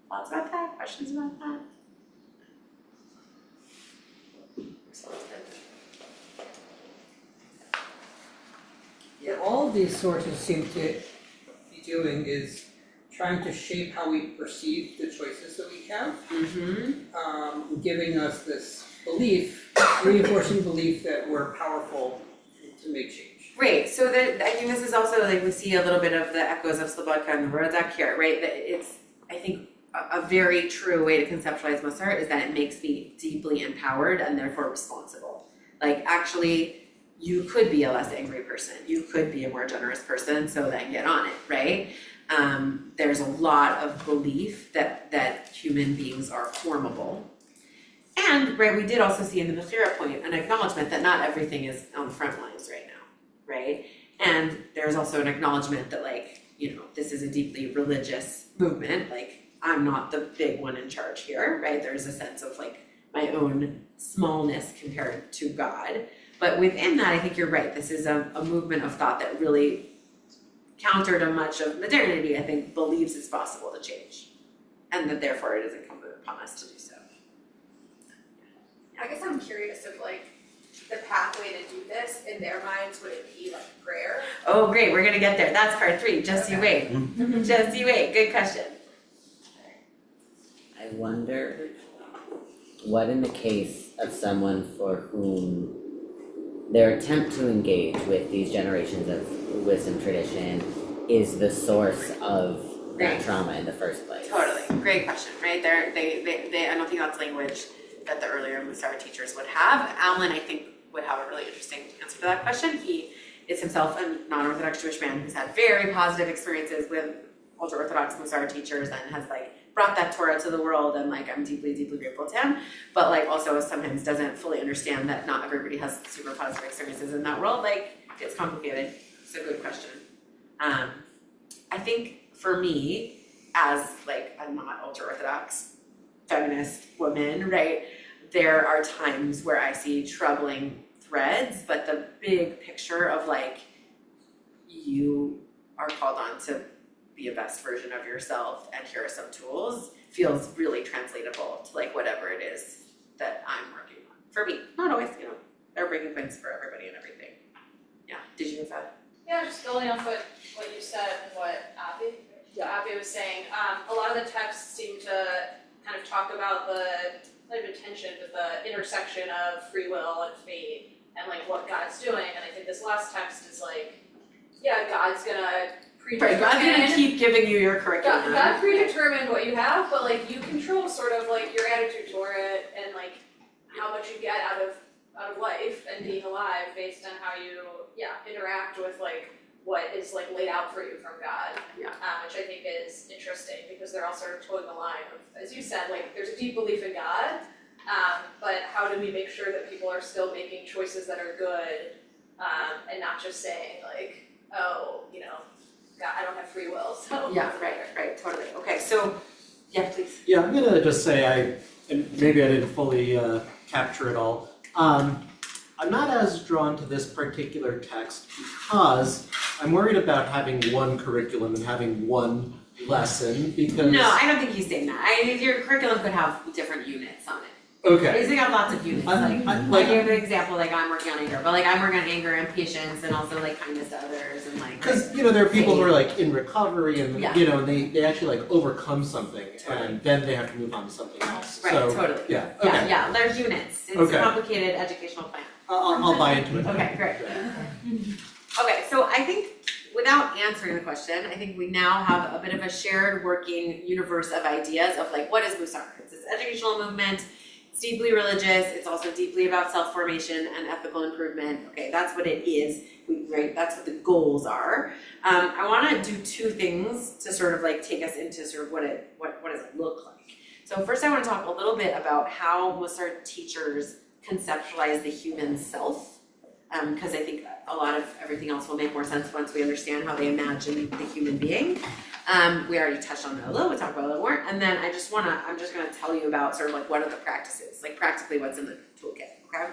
Thoughts about that? Questions about that? Yeah, all of these sources seem to be doing is trying to shape how we perceive the choices that we have, giving us this belief, reinforcing belief that we're powerful to make change. Right, so that, I think this is also like we see a little bit of the echoes of Slobodka and the Rodak here, right? That it's, I think, a very true way to conceptualize Mussar is that it makes me deeply empowered and therefore responsible. Like actually, you could be a less angry person, you could be a more generous person, so then get on it, right? There's a lot of belief that human beings are formable. And, right, we did also see in the Mussar point an acknowledgement that not everything is on the front lines right now, right? And there's also an acknowledgement that like, you know, this is a deeply religious movement, like I'm not the big one in charge here, right? There's a sense of like my own smallness compared to God. But within that, I think you're right, this is a movement of thought that really counter to much of modernity, I think, believes it's possible to change. And that therefore it is incumbent upon us to do so. I guess I'm curious if like the pathway to do this, in their minds, would it be like prayer? Oh, great, we're gonna get there. That's part 3, just you wait. Just you wait, good question. I wonder what in the case of someone for whom their attempt to engage with these generations of wisdom tradition is the source of that trauma in the first place. Totally, great question, right? They I don't think that's language that the earlier Mussar teachers would have. Alan, I think, would have a really interesting answer to that question. He is himself a non-Orthodox Jewish man who's had very positive experiences with ultra-Orthodox Mussar teachers and has like brought that Torah to the world, and like I'm deeply, deeply grateful to him, but like also sometimes doesn't fully understand that not everybody has super positive experiences in that world. Like it's complicated. It's a good question. I think for me, as like a not ultra-Orthodox feminist woman, right, there are times where I see troubling threads, but the big picture of like you are called on to be a best version of yourself and here are some tools feels really translatable to like whatever it is that I'm working on. For me, not always, you know, there are breaking points for everybody and everything. Yeah, did you have that? Yeah, just building off what you said and what Abby was saying, a lot of the texts seem to kind of talk about the not even tension, but the intersection of free will and fate and like what God's doing. And I think this last text is like, yeah, God's gonna predetermine. Right, God's gonna keep giving you your curriculum. God predetermined what you have, but like you control sort of like your attitude toward it and like how much you get out of life and being alive based on how you interact with like what is like laid out for you from God. Yeah. Which I think is interesting because they're all sort of towing the line of, as you said, like there's a deep belief in God, but how do we make sure that people are still making choices that are good, and not just saying like, oh, you know, God, I don't have free will, so. Yeah, right, totally. Okay, so, yeah, please. Yeah, I'm gonna just say and maybe I didn't fully capture it all. I'm not as drawn to this particular text because I'm worried about having one curriculum and having one lesson because. No, I don't think he's saying that. Your curriculum could have different units on it. Okay. He's gonna have lots of units, like give an example, like I'm working on anger, but like I'm working on anger and patience and also like kindness to others and like. Because, you know, there are people who are like in recovery and, Yeah. you know, they actually like overcome something and then they have to move on to something else. Right, So, totally. Yeah, okay. Yeah, there's units. It's Okay. a complicated educational plan. I'll buy into it. Okay, great. Okay, so I think without answering the question, I think we now have a bit of a shared working universe of ideas of like, what is Mussar? It's this educational movement, it's deeply religious, it's also deeply about self-formation and ethical improvement. Okay, that's what it is. That's what the goals are. I wanna do 2 things to sort of like take us into sort of what does it look like. So first I wanna talk a little bit about how Mussar teachers conceptualize the human self, because I think a lot of everything else will make more sense once we understand how they imagine the human being. We already touched on that a little, we'll talk about it a little more, and then I'm just gonna tell you about sort of like what are the practices, like practically what's in the toolkit, okay?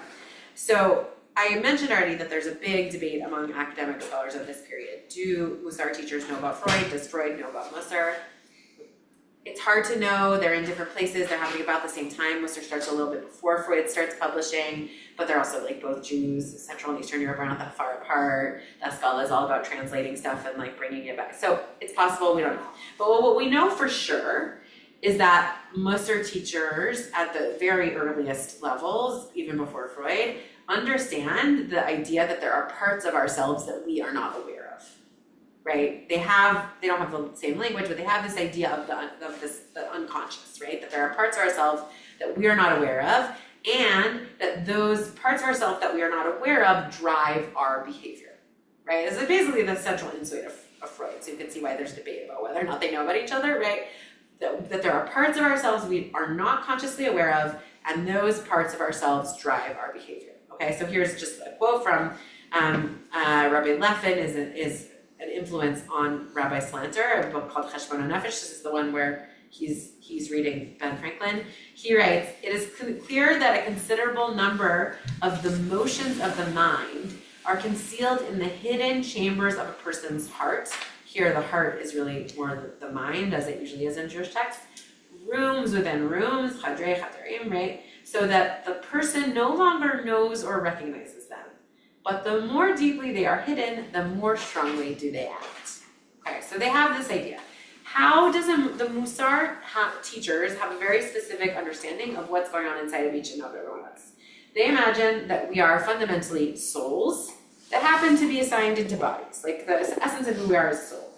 So I mentioned already that there's a big debate among academic scholars of this period. Do Mussar teachers know about Freud? Does Freud know about Mussar? It's hard to know, they're in different places, they're happening about the same time. Mussar starts a little bit before Freud starts publishing, but they're also like both Jews, Central and Eastern Europe are not that far apart. That Scala is all about translating stuff and like bringing it back. So it's possible, we don't know. But what we know for sure is that Mussar teachers at the very earliest levels, even before Freud, understand the idea that there are parts of ourselves that we are not aware of, right? They don't have the same language, but they have this idea of the unconscious, right? That there are parts of ourselves that we are not aware of, and that those parts of ourselves that we are not aware of drive our behavior, right? This is basically the central insight of Freud, so you can see why there's debate about whether or not they know about each other, right? That there are parts of ourselves we are not consciously aware of, and those parts of ourselves drive our behavior. Okay, so here's just a quote from Rabbi Leffin is an influence on Rabbi Slanter, a book called Cheshbon HaNefesh. This is the one where he's reading Ben Franklin. He writes, "It is clear that a considerable number of the motions of the mind are concealed in the hidden chambers of a person's heart." Here the heart is really more the mind, as it usually is in Jewish texts. Rooms within rooms, chadrei chadarim, right? So that the person no longer knows or recognizes them. But the more deeply they are hidden, the more strongly do they act. Okay, so they have this idea. How does the Mussar teachers have a very specific understanding of what's going on inside of each and every one of us? They imagine that we are fundamentally souls that happen to be assigned into bodies, like the essence of who we are is soul.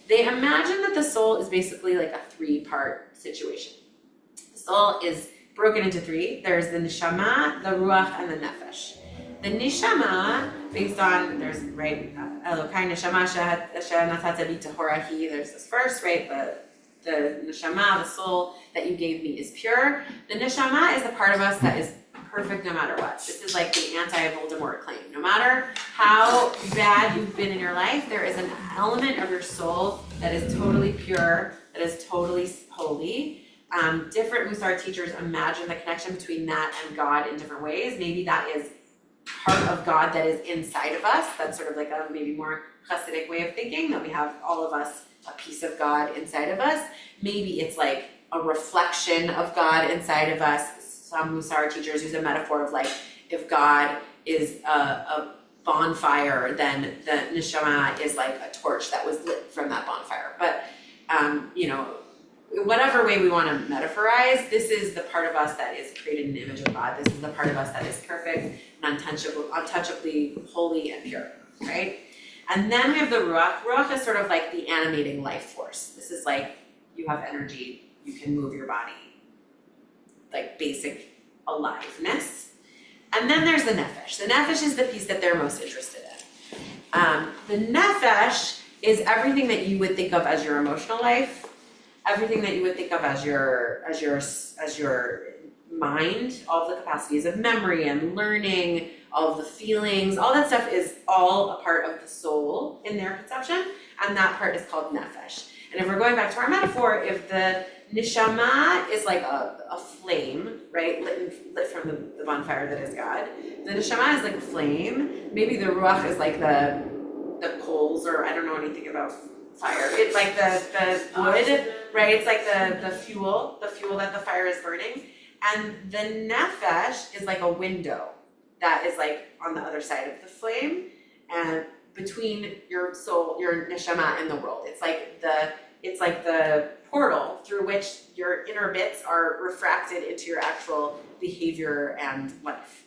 They imagine that the soul is basically like a three-part situation. The soul is broken into three. There's the neshama, the ruach, and the nefesh. The neshama, based on, there's, right, Elokai neshama she'natat bi tehorahi, there's this verse, right, the neshama, the soul that you gave me is pure. The neshama is the part of us that is perfect no matter what. This is like the anti-Voldemort claim. No matter how bad you've been in your life, there is an element of your soul that is totally pure, that is totally holy. Different Mussar teachers imagine the connection between that and God in different ways. Maybe that is part of God that is inside of us. That's sort of like a maybe more Hasidic way of thinking, that we have all of us a piece of God inside of us. Maybe it's like a reflection of God inside of us. Some Mussar teachers use a metaphor of like, if God is a bonfire, then the neshama is like a torch that was lit from that bonfire. But, whatever way we want to metaphorize, this is the part of us that is created in the image of God. This is the part of us that is perfect and untouchably holy and pure, right? And then we have the ruach. Ruach is sort of like the animating life force. This is like, you have energy, you can move your body, like basic aliveness. And then there's the nefesh. The nefesh is the piece that they're most interested in. The nefesh is everything that you would think of as your emotional life, everything that you would think of as your mind, all of the capacities of memory and learning, all of the feelings, all that stuff is all a part of the soul in their conception, and that part is called nefesh. And if we're going back to our metaphor, if the neshama is like a flame, right, lit from the bonfire that is God, the neshama is like a flame, maybe the ruach is like the coals, or I don't know anything about fire. It's like the wood, right? It's like the fuel that the fire is burning. And the nefesh is like a window that is like on the other side of the flame and between your soul, your neshama and the world. It's like the portal through which your inner bits are refracted into your actual behavior and life.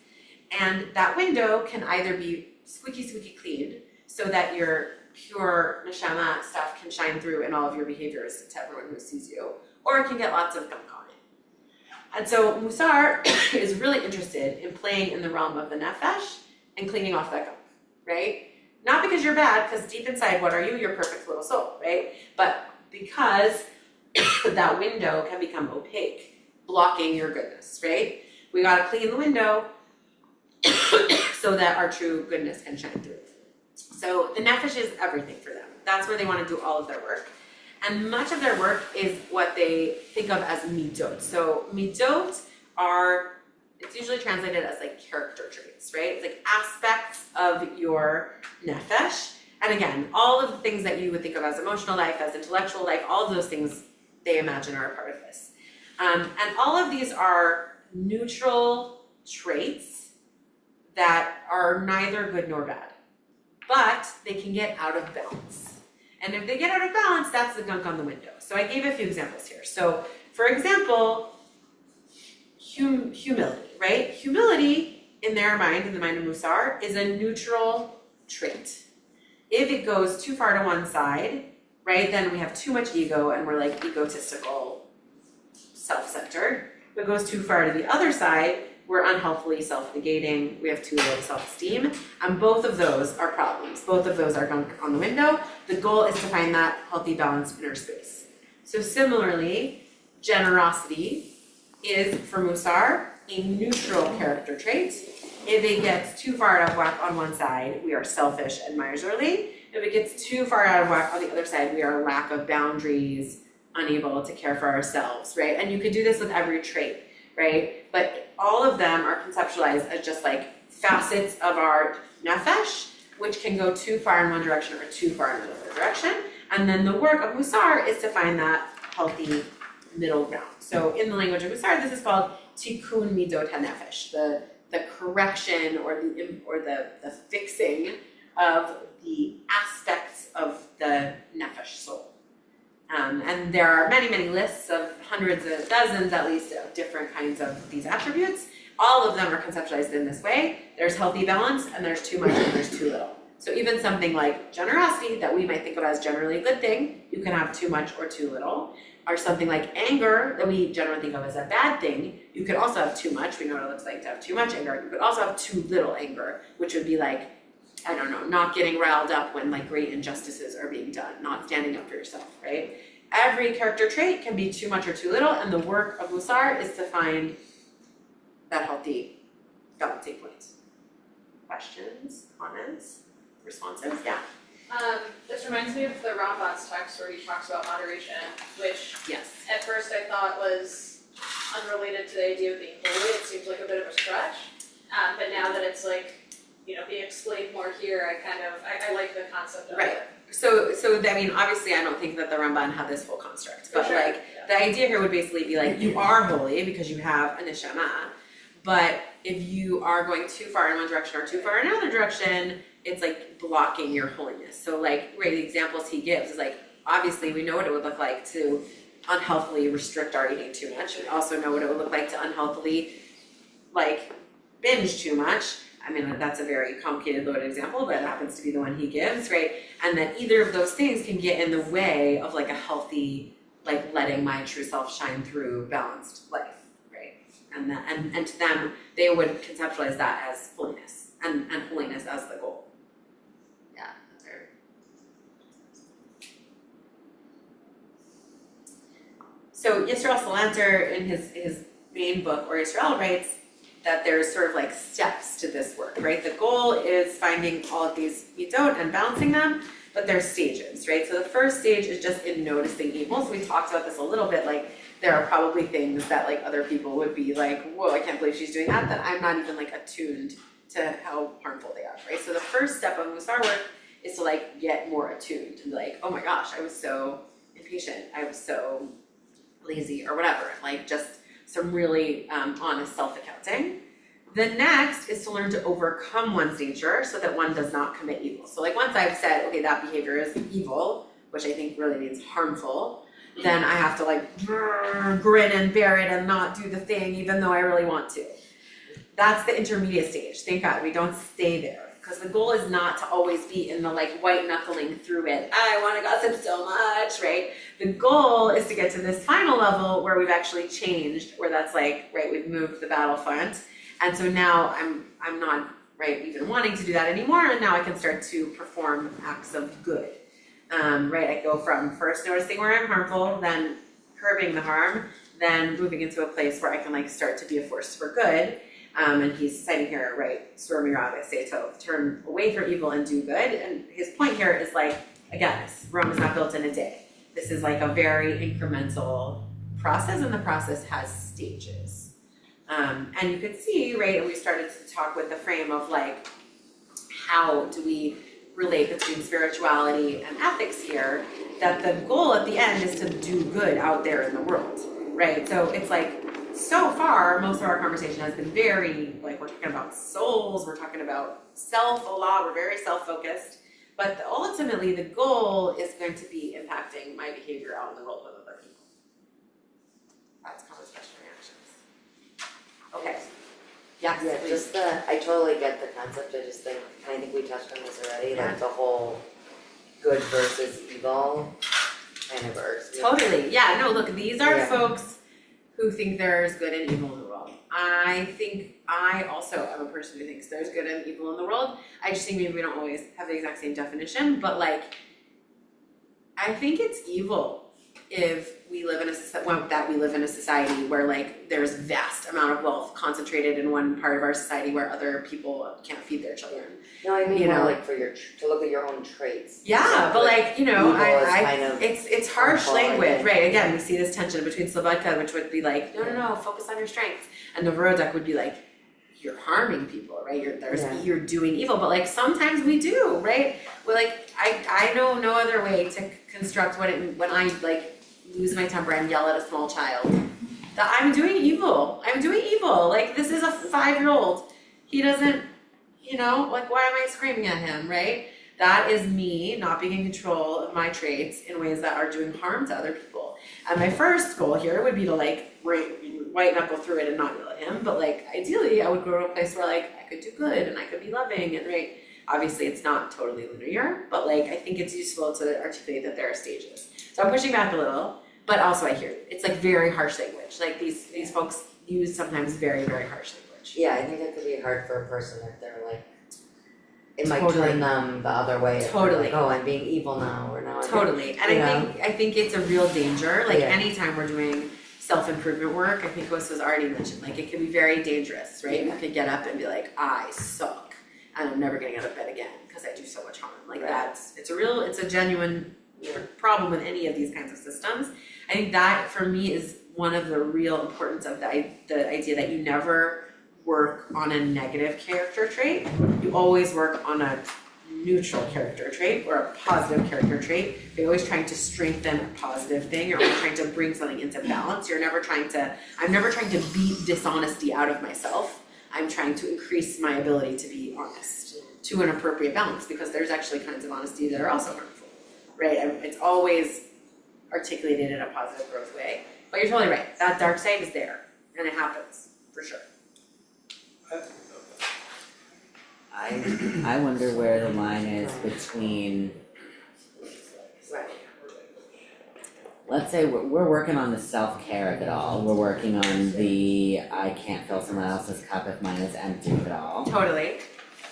And that window can either be squeaky clean so that your pure neshama stuff can shine through in all of your behaviors to everyone who sees you, or it can get lots of gunk on it. And so Mussar is really interested in playing in the realm of the nefesh and cleaning off that gunk, right? Not because you're bad, because deep inside, what are you? You're perfect little soul, right? But because that window can become opaque, blocking your goodness, right? We gotta clean the window so that our true goodness can shine through. So the nefesh is everything for them. That's where they want to do all of their work. And much of their work is what they think of as midot. So midot are, it's usually translated as like character traits, right? It's like aspects of your nefesh. And again, all of the things that you would think of as emotional life, as intellectual life, all of those things they imagine are a part of this. And all of these are neutral traits that are neither good nor bad, but they can get out of balance. And if they get out of balance, that's the gunk on the window. So I gave a few examples here. So for example, humility, right? Humility in their mind, in the mind of Mussar, is a neutral trait. If it goes too far to one side, right, then we have too much ego and we're like egotistical, self-centered. If it goes too far to the other side, we're unhealthily self-negating, we have too low self-esteem, and both of those are problems. Both of those are gunk on the window. The goal is to find that healthy, balanced inner space. So similarly, generosity is, for Mussar, a neutral character trait. If it gets too far out of whack on one side, we are selfish and miserly. If it gets too far out of whack on the other side, we are lack of boundaries, unable to care for ourselves, right? And you could do this with every trait, right? But all of them are conceptualized as just like facets of our nefesh, which can go too far in one direction or too far in another direction. And then the work of Mussar is to find that healthy middle ground. So in the language of Mussar, this is called tikkun midot hanefesh, the correction or the fixing of the aspects of the nefesh soul. And there are many, many lists of hundreds of dozens at least of different kinds of these attributes. All of them are conceptualized in this way. There's healthy balance and there's too much and there's too little. So even something like generosity that we might think of as generally a good thing, you can have too much or too little. Or something like anger that we generally think of as a bad thing, you could also have too much. We know what it looks like to have too much anger. You could also have too little anger, which would be like, I don't know, not getting riled up when like great injustices are being done, not standing up for yourself, right? Every character trait can be too much or too little, and the work of Mussar is to find that healthy balancing point. Questions, comments, responses? Yeah. This reminds me of the Ramban's text where he talks about moderation, which Yes. at first I thought was unrelated to the idea of being holy. It seems like a bit of a stretch. But now that it's like, being explained more here, I like the concept of Right. it. So I mean, obviously I don't think that the Ramban had this whole construct, but For sure, like, the idea here would basically be like, you are holy because you have a neshama, but if you are going too far in one direction or too far in another direction, it's like blocking your holiness. So like, right, the examples he gives is like, obviously we know what it would look like to unhealthily restrict our eating too much. We also know what it would look like to unhealthily like binge too much. I mean, that's a very complicated, loaded example, but it happens to be the one he gives, right? And that either of those things can get in the way of like a healthy, like letting my true self shine through balanced life, right? And to them, they would conceptualize that as holiness and holiness as the goal. Yeah, that's right. So Yisrael Salanter in his main book, Or Yisrael, writes that there's sort of like steps to this work, right? The goal is finding all of these midot and balancing them, but there's stages, right? So the first stage is just in noticing evil. So we talked about this a little bit, like there are probably things that like other people would be like, whoa, I can't believe she's doing that I'm not even like attuned to how harmful they are, right? So the first step of Mussar work is to like get more attuned and be like, oh my gosh, I was so impatient, I was so lazy or whatever, like just some really honest self-accounting. The next is to learn to overcome one's nature so that one does not commit evil. So like once I've said, okay, that behavior is evil, which I think really means harmful, then I have to like grin and bear it and not do the thing even though I really want to. That's the intermediate stage. Thank God we don't stay there. Because the goal is not to always be in the like white knuckling through it. I want to gossip so much, right? The goal is to get to this final level where we've actually changed, where that's like, right, we've moved the battlefront. And so now I'm not, right, even wanting to do that anymore, and now I can start to perform acts of good. Right, I go from first noticing where I'm harmful, then curbing the harm, then moving into a place where I can like start to be a force for good. And he's citing here, right, stormirade, seto, turn away from evil and do good. And his point here is like, again, Rome is not built in a day. This is like a very incremental process, and the process has stages. And you could see, right, and we started to talk with the frame of like, how do we relate between spirituality and ethics here, that the goal at the end is to do good out there in the world, right? So it's like, so far, most of our conversation has been very, like, we're talking about souls, we're talking about self a lot, we're very self-focused, but ultimately the goal is going to be impacting my behavior out in the world with other people. That's common special reactions. Okay. Yes, Yeah, please. just I totally get the concept, I just think, and I think we touched on this already, like the whole good versus evil kind of irks me. Totally, yeah, no, look, these are Yeah. folks who think there's good and evil in the world. I think I also am a person who thinks there's good and evil in the world. I just think maybe we don't always have the exact same definition, but like, I think it's evil if we live in a society where like there's vast amount of wealth concentrated in one part of our society where other people can't feed their children. No, I mean You more know. like for your, to look at your own traits. Yeah, but like, you know, Evil is kind of it's harsh implying. language, right? Again, we see this tension between Slobodka, which would be like, no, focus on your strengths, and Novorodok would be like, you're harming people, right? You're doing evil, but like sometimes we do, right? Well, like I know no other way to construct when I like lose my temper and yell at a small child that I'm doing evil. Like this is a 5-year-old. He doesn't, like why am I screaming at him, right? That is me not being in control of my traits in ways that are doing harm to other people. And my first goal here would be to like white knuckle through it and not yell at him. But like ideally I would go to a place where like I could do good and I could be loving and right. Obviously it's not totally linear, but like I think it's useful to articulate that there are stages. So I'm pushing back a little, but also I hear you. It's like very harsh language. Like these folks use sometimes very, very harsh language. Yeah, I think it could be hard for a person if they're like, it might Totally. turn them the other way. If they're Totally. like, oh, I'm being evil now, or now I'm Totally, and you I think it's a real danger, like Yeah. anytime we're doing self-improvement work, I think Wes was already mentioned, like it can be very dangerous, right? You could get up and be like, I suck, and I'm never getting out of bed again, because I do so much harm, like Right. it's a genuine problem with any of these kinds of systems. I think that, for me, is one of the real importance of the idea that you never work on a negative character trait, you always work on a neutral character trait or a positive character trait. You're always trying to strengthen a positive thing. You're always trying to bring something into balance. I'm never trying to beat dishonesty out of myself. I'm trying to increase my ability to be honest to an appropriate balance, because there's actually kinds of honesty that are also harmful, right? It's always articulated in a positive growth way. But you're totally right. That dark side is there, and it happens, for sure. I wonder where the line is between, Right. let's say we're working on the self-care of it all. We're working on the I can't fill someone else's cup if mine is empty of it all. Totally.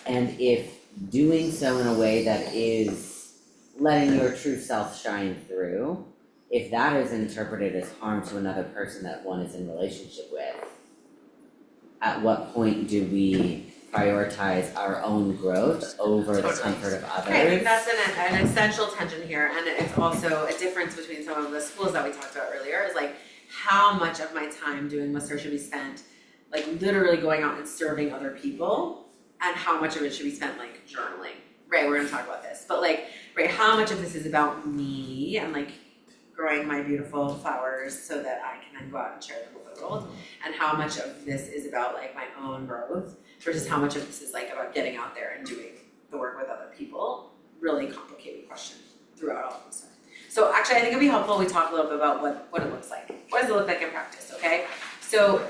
And if doing so in a way that is letting your true self shine through, if that is interpreted as harm to another person that one is in relationship with, at what point do we prioritize our own growth over the Totally. comfort of others? Right, I think that's an essential tension here, and it's also a difference between some of the schools that we talked about earlier, is like how much of my time doing Mussar should be spent like literally going out and serving other people, and how much of it should be spent like journaling. Right, we're gonna talk about this, but like, right, how much of this is about me and like growing my beautiful flowers so that I can then go out and share them with the world, and how much of this is about like my own growth versus how much of this is like about getting out there and doing the work with other people. Really complicated question throughout all of this stuff. So actually I think it'd be helpful we talk a little bit about what it looks like. What does it look like in practice, okay? So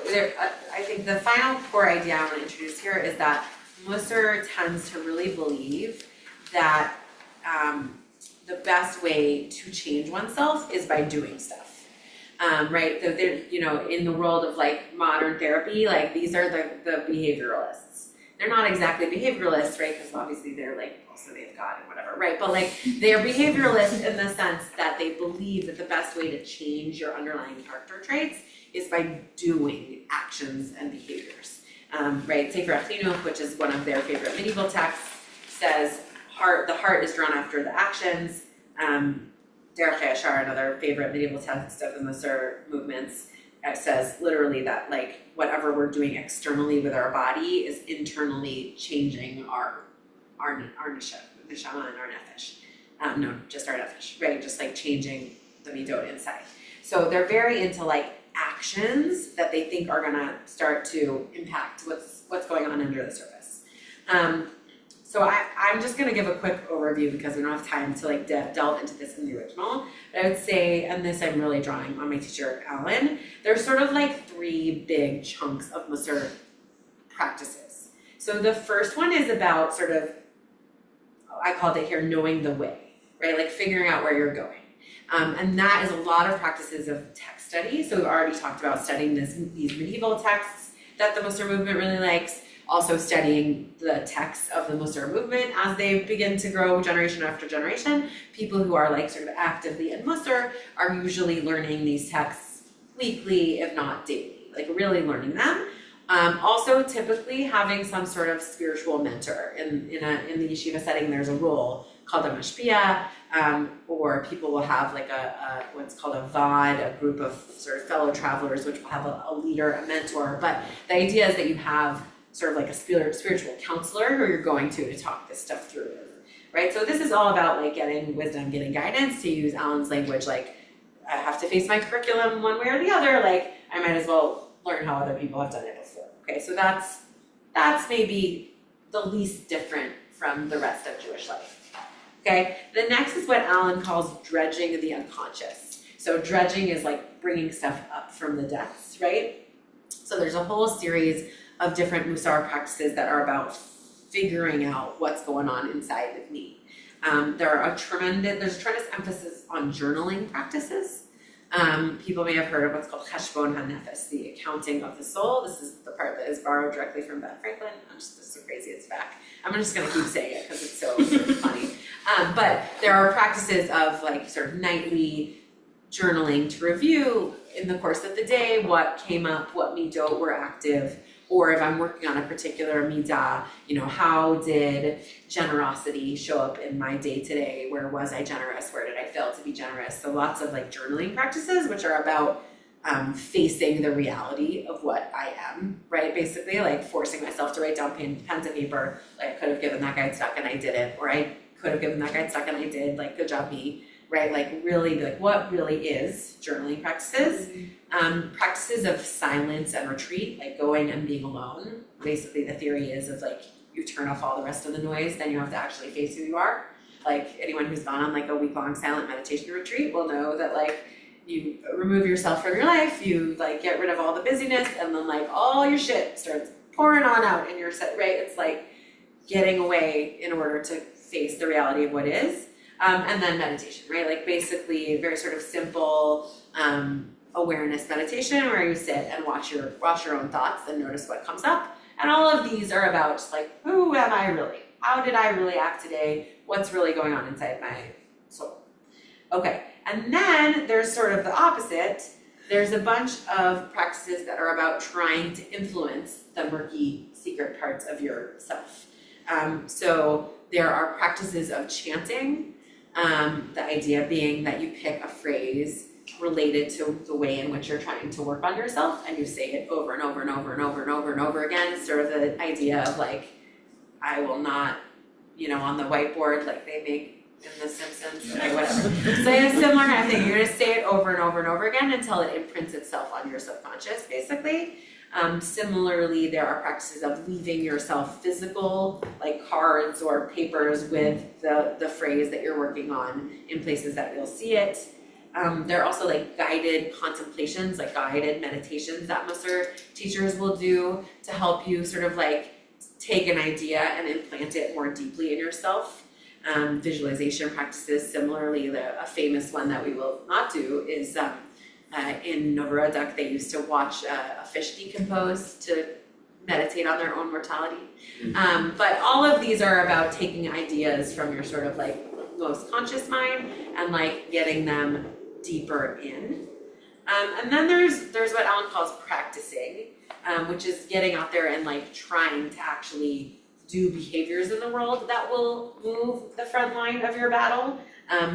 I think the final core idea I want to introduce here is that Mussar tends to really believe that the best way to change oneself is by doing stuff. Right, so they're, in the world of like modern therapy, like these are the behavioralists. They're not exactly behavioralists, right, because obviously they're like, also they've got and whatever, right, but like they're behavioralists in the sense that they believe that the best way to change your underlying character traits is by doing actions and behaviors. right? Sefer Chinuch, which is one of their favorite medieval texts, says the heart is drawn after the actions. Derech Yashar, another favorite medieval text of the Mussar movements, says literally that like whatever we're doing externally with our body is internally changing our neshama and our nefesh. No, just our nefesh, right? Just like changing the midot inside. So they're very into like actions that they think are gonna start to impact what's going on under the surface. So I'm just gonna give a quick overview because we don't have time to like delve into this in the original. But I would say, and this I'm really drawing on my teacher, Alan, there's sort of like 3 big chunks of Mussar practices. So the first one is about sort of, I called it here, knowing the way, right? Like figuring out where you're going. And that is a lot of practices of text study. So we've already talked about studying these medieval texts that the Mussar movement really likes. Also studying the texts of the Mussar movement as they begin to grow generation after generation. People who are like sort of actively in Mussar are usually learning these texts weekly, if not daily, like really learning them. Also typically having some sort of spiritual mentor. In the yeshiva setting, there's a role called a mashpia, or people will have like a what's called a vad, a group of sort of fellow travelers, which will have a leader, a mentor. But the idea is that you have sort of like a spiritual counselor who you're going to talk this stuff through, right? So this is all about like getting wisdom, getting guidance, to use Alan's language, like I have to face my curriculum one way or the other, like I might as well learn how other people have done it before, okay? So that's maybe the least different from the rest of Jewish life, okay? The next is what Alan calls dredging the unconscious. So dredging is like bringing stuff up from the depths, right? So there's a whole series of different Mussar practices that are about figuring out what's going on inside of me. There's a tremendous emphasis on journaling practices. People may have heard of what's called cheshbon hanefesh, the accounting of the soul. This is the part that is borrowed directly from Ben Franklin. This is so crazy, it's back. I'm just gonna keep saying it because it's so funny. But there are practices of like sort of nightly journaling to review in the course of the day what came up, what midot were active, or if I'm working on a particular midah, how did generosity show up in my day today? Where was I generous? Where did I fail to be generous? So lots of like journaling practices, which are about facing the reality of what I am, right? Basically like forcing myself to write down pen to paper, like I could have given that guy stuck and I didn't, or I could have given that guy stuck and I did, like good job me, right? Like really be like, what really is journaling practices? Practices of silence and retreat, like going and being alone. Basically the theory is of like, you turn off all the rest of the noise, then you have to actually face who you are. Like anyone who's gone on like a week-long silent meditation retreat will know that like, you remove yourself from your life, you like get rid of all the busyness, and then like all your shit starts pouring on out in your set, right? It's like getting away in order to face the reality of what is. And then meditation, right? Like basically very sort of simple awareness meditation where you sit and watch your own thoughts and notice what comes up. And all of these are about just like, who am I really? How did I really act today? What's really going on inside my soul? Okay, and then there's sort of the opposite. There's a bunch of practices that are about trying to influence the murky secret parts of yourself. So there are practices of chanting, the idea being that you pick a phrase related to the way in which you're trying to work on yourself and you say it over and over and over and over and over and over again. It's sort of the idea of like, I will not, on the whiteboard like they make in The Simpsons or whatever. So it's a similar kind of thing. You're gonna say it over and over and over again until it imprints itself on your subconscious, basically. Similarly, there are practices of leaving yourself physical, like cards or papers with the phrase that you're working on in places that you'll see it. There are also like guided contemplations, like guided meditations that Mussar teachers will do to help you sort of like take an idea and implant it more deeply in yourself. Visualization practices, similarly, a famous one that we will not do is in Novorodak, they used to watch a fish decompose to meditate on their own mortality. But all of these are about taking ideas from your sort of like most conscious mind and like getting them deeper in. And then there's what Alan calls practicing, which is getting out there and like trying to actually do behaviors in the world that will move the front line of your battle.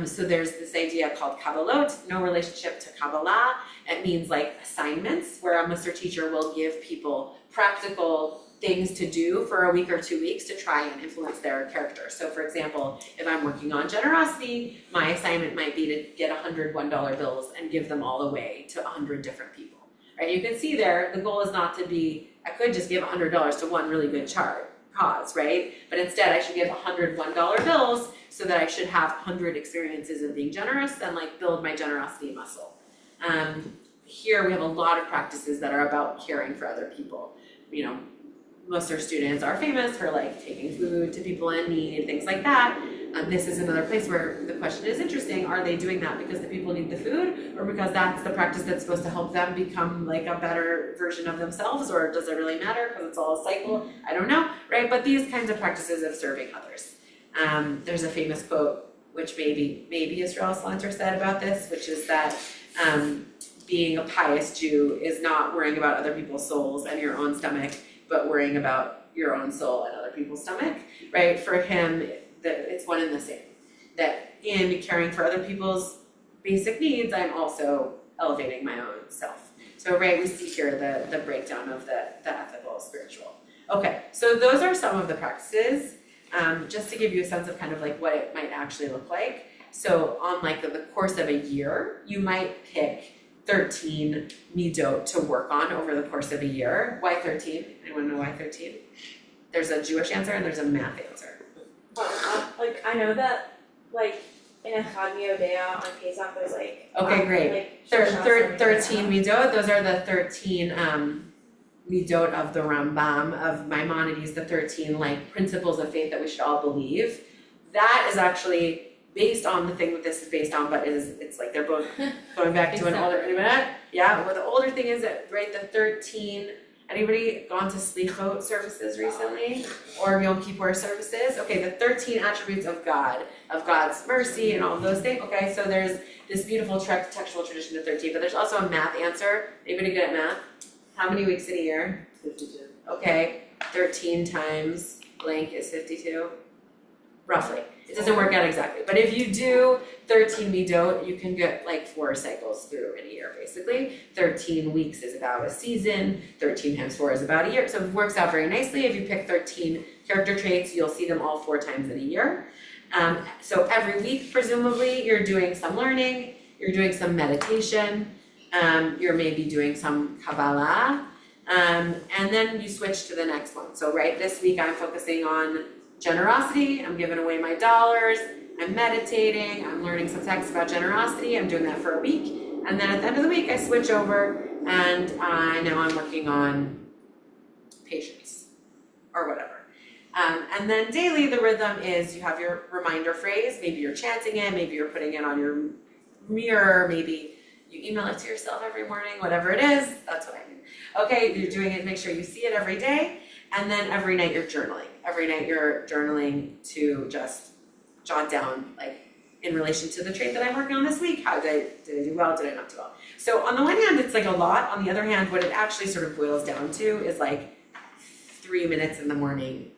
So there's this idea called Kabbalot, no relationship to Kabbalah. It means like assignments, where a Mussar teacher will give people practical things to do for a week or 2 weeks to try and influence their character. So for example, if I'm working on generosity, my assignment might be to get $101 bills and give them all away to 100 different people, right? You can see there, the goal is not to be, I could just give $100 to one really good cause, right? But instead I should give $101 bills so that I should have 100 experiences of being generous and like build my generosity muscle. Here we have a lot of practices that are about caring for other people. You know, Mussar students are famous for like taking food to people in need, things like that. This is another place where the question is interesting. Are they doing that because the people need the food, or because that's the practice that's supposed to help them become like a better version of themselves, or does it really matter because it's all a cycle? I don't know, right? But these kinds of practices of serving others. There's a famous quote, which maybe Israel Slanter said about this, which is that being a pious Jew is not worrying about other people's souls and your own stomach, but worrying about your own soul and other people's stomach, right? For him, it's one and the same. That in caring for other people's basic needs, I'm also elevating my own self. So, right, we see here the breakdown of the ethical, spiritual. Okay, so those are some of the practices, just to give you a sense of kind of like what it might actually look like. So on like the course of a year, you might pick 13 midot to work on over the course of a year. Why 13? Anyone know why 13? There's a Jewish answer and there's a math answer. Like I know that like in a Chag Miodea on Pesach there's like Okay, great. like 13 midot, those are the 13 midot of the Rambam, of Maimonides, the 13 like principles of faith that we should all believe. That is actually based on the thing that this is based on, but it's like they're both going back to an older, yeah, well the older thing is that, right, the 13, anybody gone to Slichot services recently? Or Yom Kippur services? Okay, the 13 attributes of God, of God's mercy and all of those things. Okay, so there's this beautiful textual tradition of 13, but there's also a math answer. Anybody good at math? How many weeks in a year? 52. Okay, 13 times blank is 52, roughly. It doesn't work out exactly, but if you do 13 midot, you can get like 4 cycles through in a year, basically. 13 weeks is about a season, 13 times 4 is about a year, so it works out very nicely. If you pick 13 character traits, you'll see them all 4 times in a year. So every week, presumably, you're doing some learning, you're doing some meditation, you're maybe doing some Kabbalah, and then you switch to the next one. So right, this week I'm focusing on generosity, I'm giving away my dollars, I'm meditating, I'm learning some text about generosity, I'm doing that for a week, and then at the end of the week I switch over and now I'm working on patience or whatever. And then daily the rhythm is you have your reminder phrase, maybe you're chanting it, maybe you're putting it on your mirror, maybe you email it to yourself every morning, whatever it is, that's what I mean. Okay, you're doing it, make sure you see it every day, and then every night you're journaling. Every night you're journaling to just jot down, like, in relation to the trait that I'm working on this week, how did I do well, did I not do well? So on the one hand, it's like a lot. On the other hand, what it actually sort of boils down to is like 3 minutes in the morning,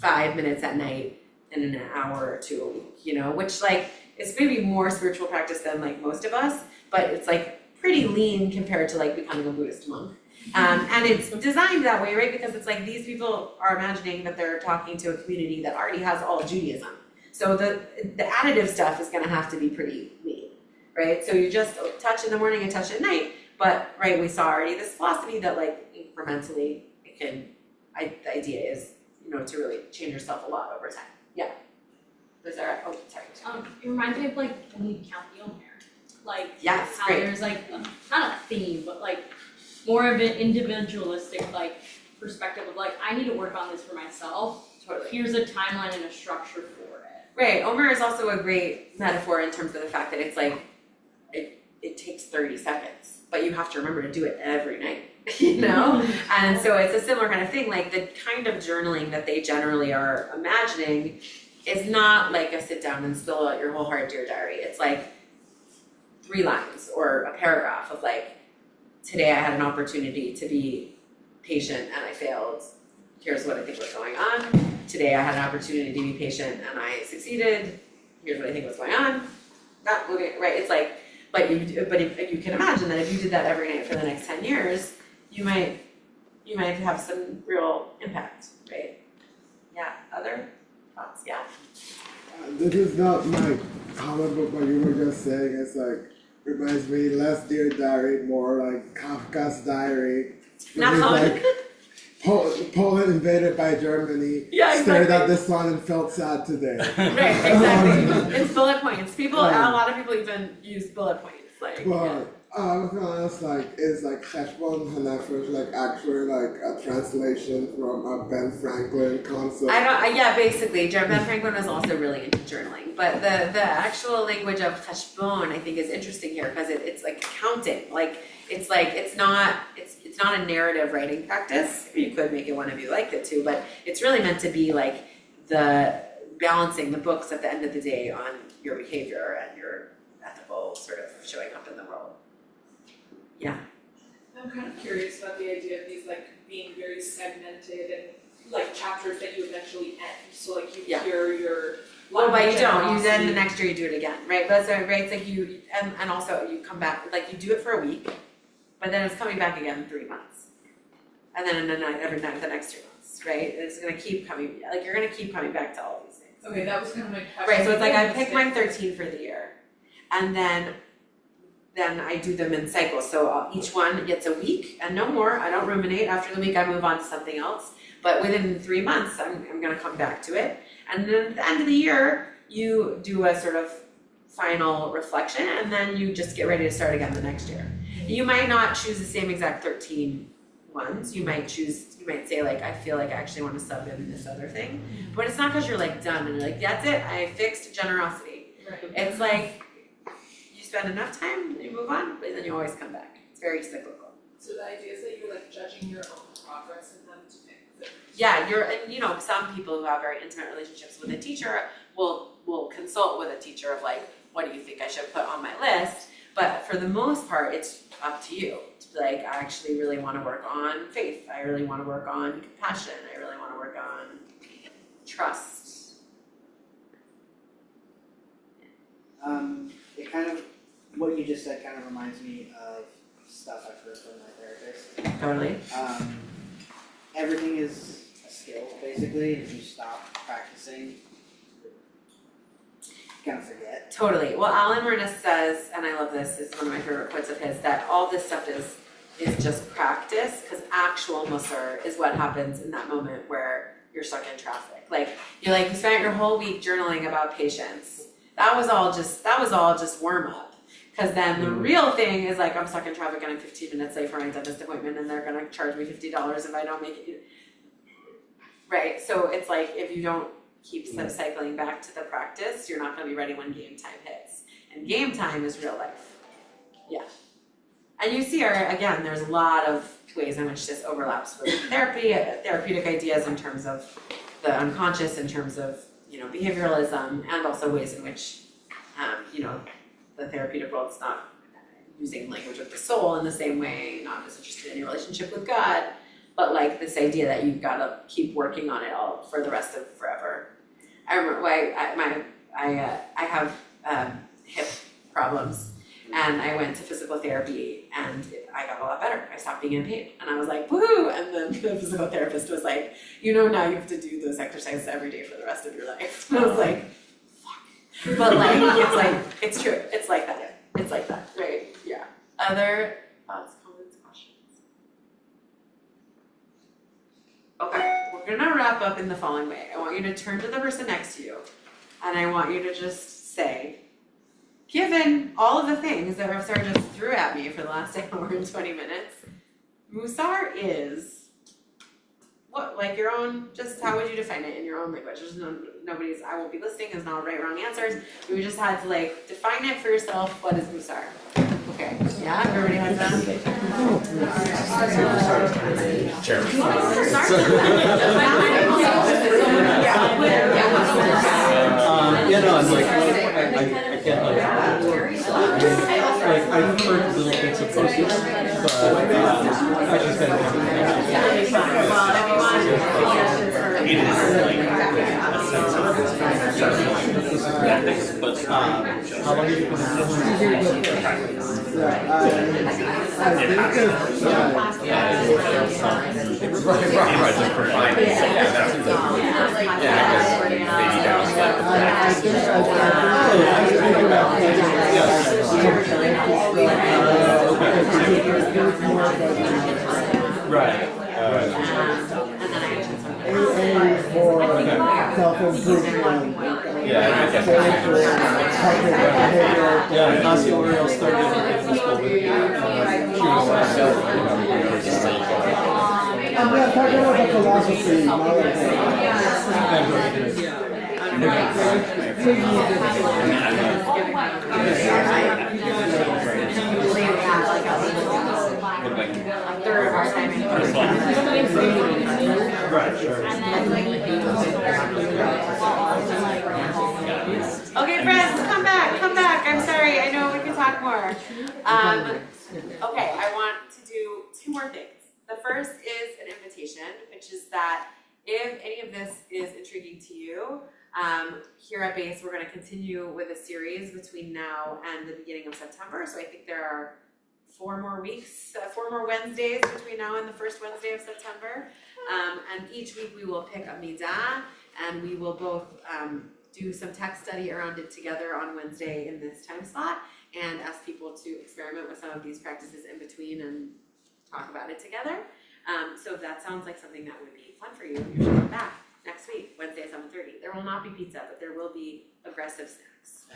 5 minutes at night, and an hour or 2 a week, you know, which like is maybe more spiritual practice than like most of us, but it's like pretty lean compared to like becoming a Buddhist monk. And it's designed that way, right? Because it's like these people are imagining that they're talking to a community that already has all Judaism. So the additive stuff is gonna have to be pretty lean, right? So you just touch in the morning and touch at night, but right, we saw already this philosophy that like incrementally it can, the idea is, you know, to really change yourself a lot over time. Yeah. Was there, oh, sorry. It reminds me of like when you count the Omer. Like Yes, how great. there's like not a theme, but like more of an individualistic like perspective of like I need to work on this for myself. Totally. Here's a timeline and a structure for it. Right, Omer is also a great metaphor in terms of the fact that it's like, it takes 30 seconds, but you have to remember to do it every night, you know? And so it's a similar kind of thing, like the kind of journaling that they generally are imagining is not like a sit down and spill out your whole heart dear diary. It's like 3 lines or a paragraph of like, today I had an opportunity to be patient and I failed. Here's what I think was going on. Today I had an opportunity to be patient and I succeeded. Here's what I think was going on. Not moving, right? It's like, but if you can imagine that if you did that every night for the next 10 years, you might have some real impact, right? Yeah, other thoughts, yeah? This is not my comic book, but you were just saying it's like, reminds me less Dear Diary, more like Kafka's Diary. Not It's Poland. like Poland invaded by Germany, Yeah, stared exactly. at the sun and felt sad today. Right, exactly. It's bullet points. A lot of people even use bullet points, like, yeah. But I was gonna ask, like, is like Heshbon Hanefesh like actually like a translation from a Ben Franklin concept? Yeah, basically, Ben Franklin was also really into journaling, but the actual language of cheshbon, I think, is interesting here because it's like accounting, it's not a narrative writing practice. You could make it one if you liked it to, but it's really meant to be like the balancing the books at the end of the day on your behavior and your ethical sort of showing up in the world. Yeah. I'm kind of curious about the idea of these like being very segmented and like chapters that you eventually end. So like you hear your Well, but you don't. You then generosity. the next year you do it again, right? But that's right. It's like you and also you come back, like you do it for a week, but then it's coming back again in 3 months, and then every night the next 2 months, right? It's gonna keep coming. Like you're gonna keep coming back to all these things. Okay, that was kind of my question. Right. So it's like I pick my 13 for the year, and then I do them in cycles. So each one gets a week and no more. I don't ruminate. After the week, I move on to something else. But within 3 months, I'm gonna come back to it. And then at the end of the year, you do a sort of final reflection, and then you just get ready to start again the next year. You might not choose the same exact 13 ones. You might say like, I feel like I actually want to sub in this other thing. But it's not because you're like done and you're like, that's it, I fixed generosity. Right. It's like, you spend enough time, you move on, but then you always come back. It's very cyclical. So the idea is that you're like judging your own progress and them to fix it. Yeah, and some people who have very intimate relationships with a teacher will consult with a teacher of like, what do you think I should put on my list? But for the most part, it's up to you. To be like, I actually really want to work on faith. I really want to work on compassion. I really want to work on trust. It kind of, what you just said kind of reminds me of stuff I've heard from my therapist. Totally. Everything is a skill, basically. If you stop practicing, you kind of forget. Totally. Well, Alan Murnis says, and I love this, it's one of my favorite quotes of his, that all this stuff is just practice, because actual Mussar is what happens in that moment where you're stuck in traffic. Like, you spent your whole week journaling about patience. That was all just warm up. Because then the real thing is like, I'm stuck in traffic and I'm 15 minutes late for my dentist appointment and they're gonna charge me $50 if I don't make it. Right, so it's like, if you don't keep cycling back to the practice, you're not gonna be ready when game time hits. And game time is real life. Yeah. And you see, again, there's a lot of ways in which this overlaps with therapy, therapeutic ideas in terms of the unconscious, in terms of, behavioralism, and also ways in which, the therapeutic world is not using language of the soul in the same way, not as interested in your relationship with God, but like this idea that you've got to keep working on it all for the rest of forever. I remember I have hip problems, and I went to physical therapy, and I got a lot better. I stopped being in pain, and I was like, woohoo! And then the physical therapist was like, now you have to do those exercises every day for the rest of your life. And I was like, fuck. But it's true. It's like that. It's like that, right? Yeah. Other thoughts, comments, questions? Okay, we're gonna wrap up in the following way. I want you to turn to the person next to you, and I want you to just say, given all of the things that Rav Sarah just threw at me for the last hour and 20 minutes, Mussar is what, like your own, just how would you define it in your own language? There's nobody's, I won't be listening, there's not right, wrong answers. We just had to define it for yourself. What is Mussar? Okay, yeah, everybody has that? I can't I've heard little bits of both. but I just been. It is like a sense of ethics, but How long have you been in this? practice. Right, just for fine. Yeah, that seems like, yeah, maybe Right. Yeah, Nasia Oriel started in business school with me. I'm not talking about the philosophy, not like A third of our time in Right, sure. Okay, friends, come back, I'm sorry, I know we can talk more. Okay, I want to do two more things. The first is an invitation, which is that if any of this is intriguing to you, here at Base, we're gonna continue with a series between now and the beginning of September, so I think there are 4 more weeks, 4 more Wednesdays between now and the first Wednesday of September. And each week we will pick a midah, and we will both do some text study around it together on Wednesday in this time slot, and ask people to experiment with some of these practices in between and talk about it together. So if that sounds like something that would be fun for you, you should come back next week, Wednesday at 7:30. There will not be pizza, but there will be aggressive snacks.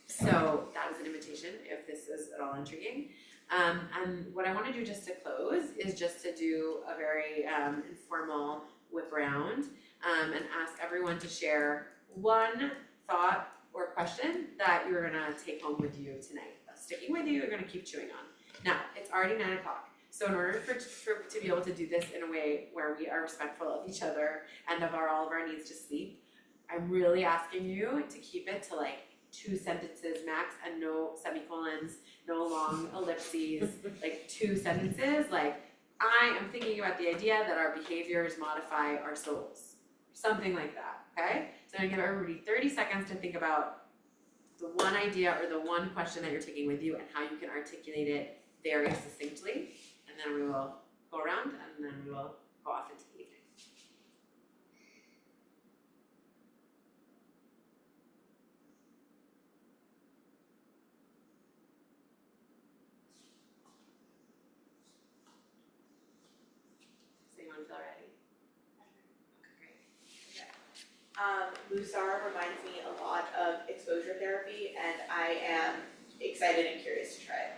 So that was an invitation if this is at all intriguing. And what I want to do just to close is just to do a very informal whip round and ask everyone to share one thought or question that you're gonna take home with you tonight. That's sticking with you, you're gonna keep chewing on. Now, it's already 9 o'clock. So in order to be able to do this in a way where we are respectful of each other and of all of our needs to sleep, I'm really asking you to keep it to like 2 sentences max and no semicolons, no long ellipses, like 2 sentences, like I am thinking about the idea that our behaviors modify our souls. Something like that, okay? So I'm gonna give everybody 30 seconds to think about the one idea or the one question that you're taking with you and how you can articulate it very succinctly. And then we will go around and then we will go off into the evening. Does anyone feel ready? Okay, great. Mussar reminds me a lot of exposure therapy, and I am excited and curious to try it.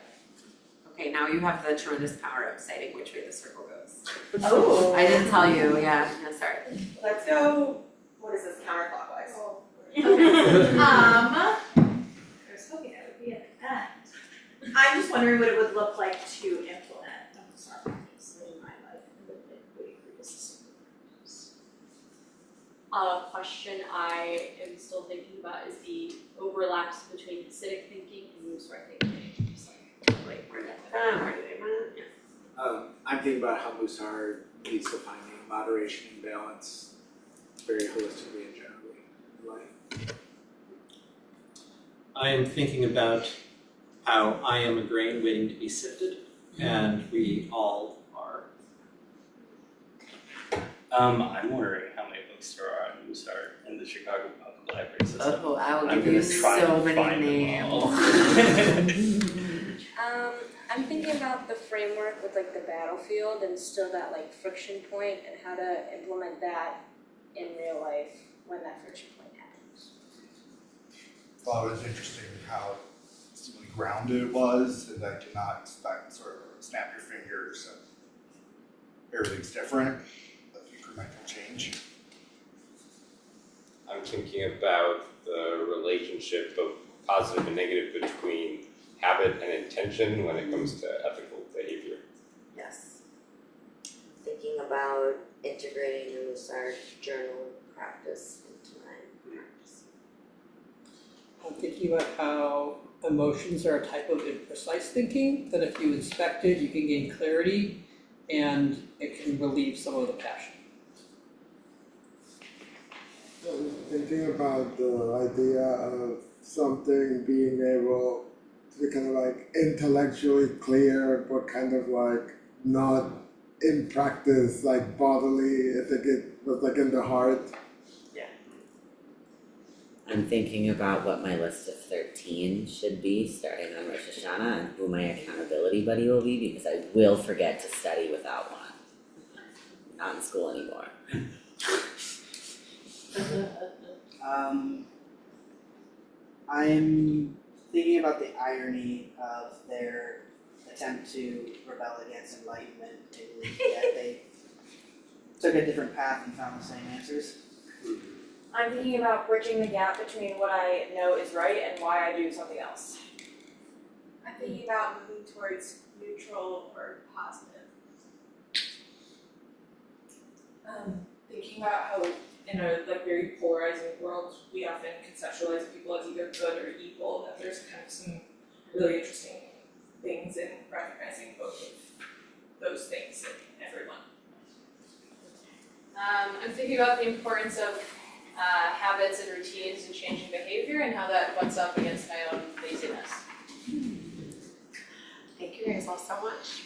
Okay, now you have the tremendous power of deciding which way the circle goes. Oh. I didn't tell you, yeah, no, sorry. Let's go, what is this, counterclockwise? I was hoping that would be at the end. I'm just wondering what it would look like to implement a Mussar practice in my life and with the previous. A question I am still thinking about is the overlaps between Hasidic thinking and Mussar thinking. I'm thinking about how Mussar leads to finding moderation and balance very holistically and generally in life. I am thinking about how I am a grain waiting to be sifted, and we all are. I'm wondering how many books there are on Mussar in the Chicago Public Library system. Oh, I will I'm give you gonna try so and many find them names. all. I'm thinking about the framework with like the battlefield and still that like friction point and how to implement that in real life when that friction point happens. Thought it was interesting how simply grounded it was, and that you're not like sort of snap your fingers and everything's different, but incremental change. I'm thinking about the relationship of positive and negative between habit and intention when it comes to ethical behavior. Yes. Thinking about integrating the Mussar journal practice into my practice. I'm thinking about how emotions are a type of imprecise thinking, that if you inspect it, you can gain clarity and it can relieve some of the passion. I was thinking about the idea of something being able to be kind of like intellectually clear, but kind of like not in practice, like bodily. I think it was like in the heart. I'm thinking about what my list of 13 should be, starting on Rosh Hashanah, and who my accountability buddy will be, because I will forget to study without one. Not in school anymore. I'm thinking about the irony of their attempt to rebel against enlightenment, and yet they took a different path and found the same answers. I'm thinking about bridging the gap between what I know is right and why I do something else. I'm thinking about moving towards neutral or positive. Thinking about how in a like very polarizing world, we often conceptualize people as either good or evil, that there's kind of some really interesting things in recognizing both of those things in everyone. I'm thinking about the importance of habits and routines and changing behavior and how that butts up against my own laziness. Thank you guys all so much.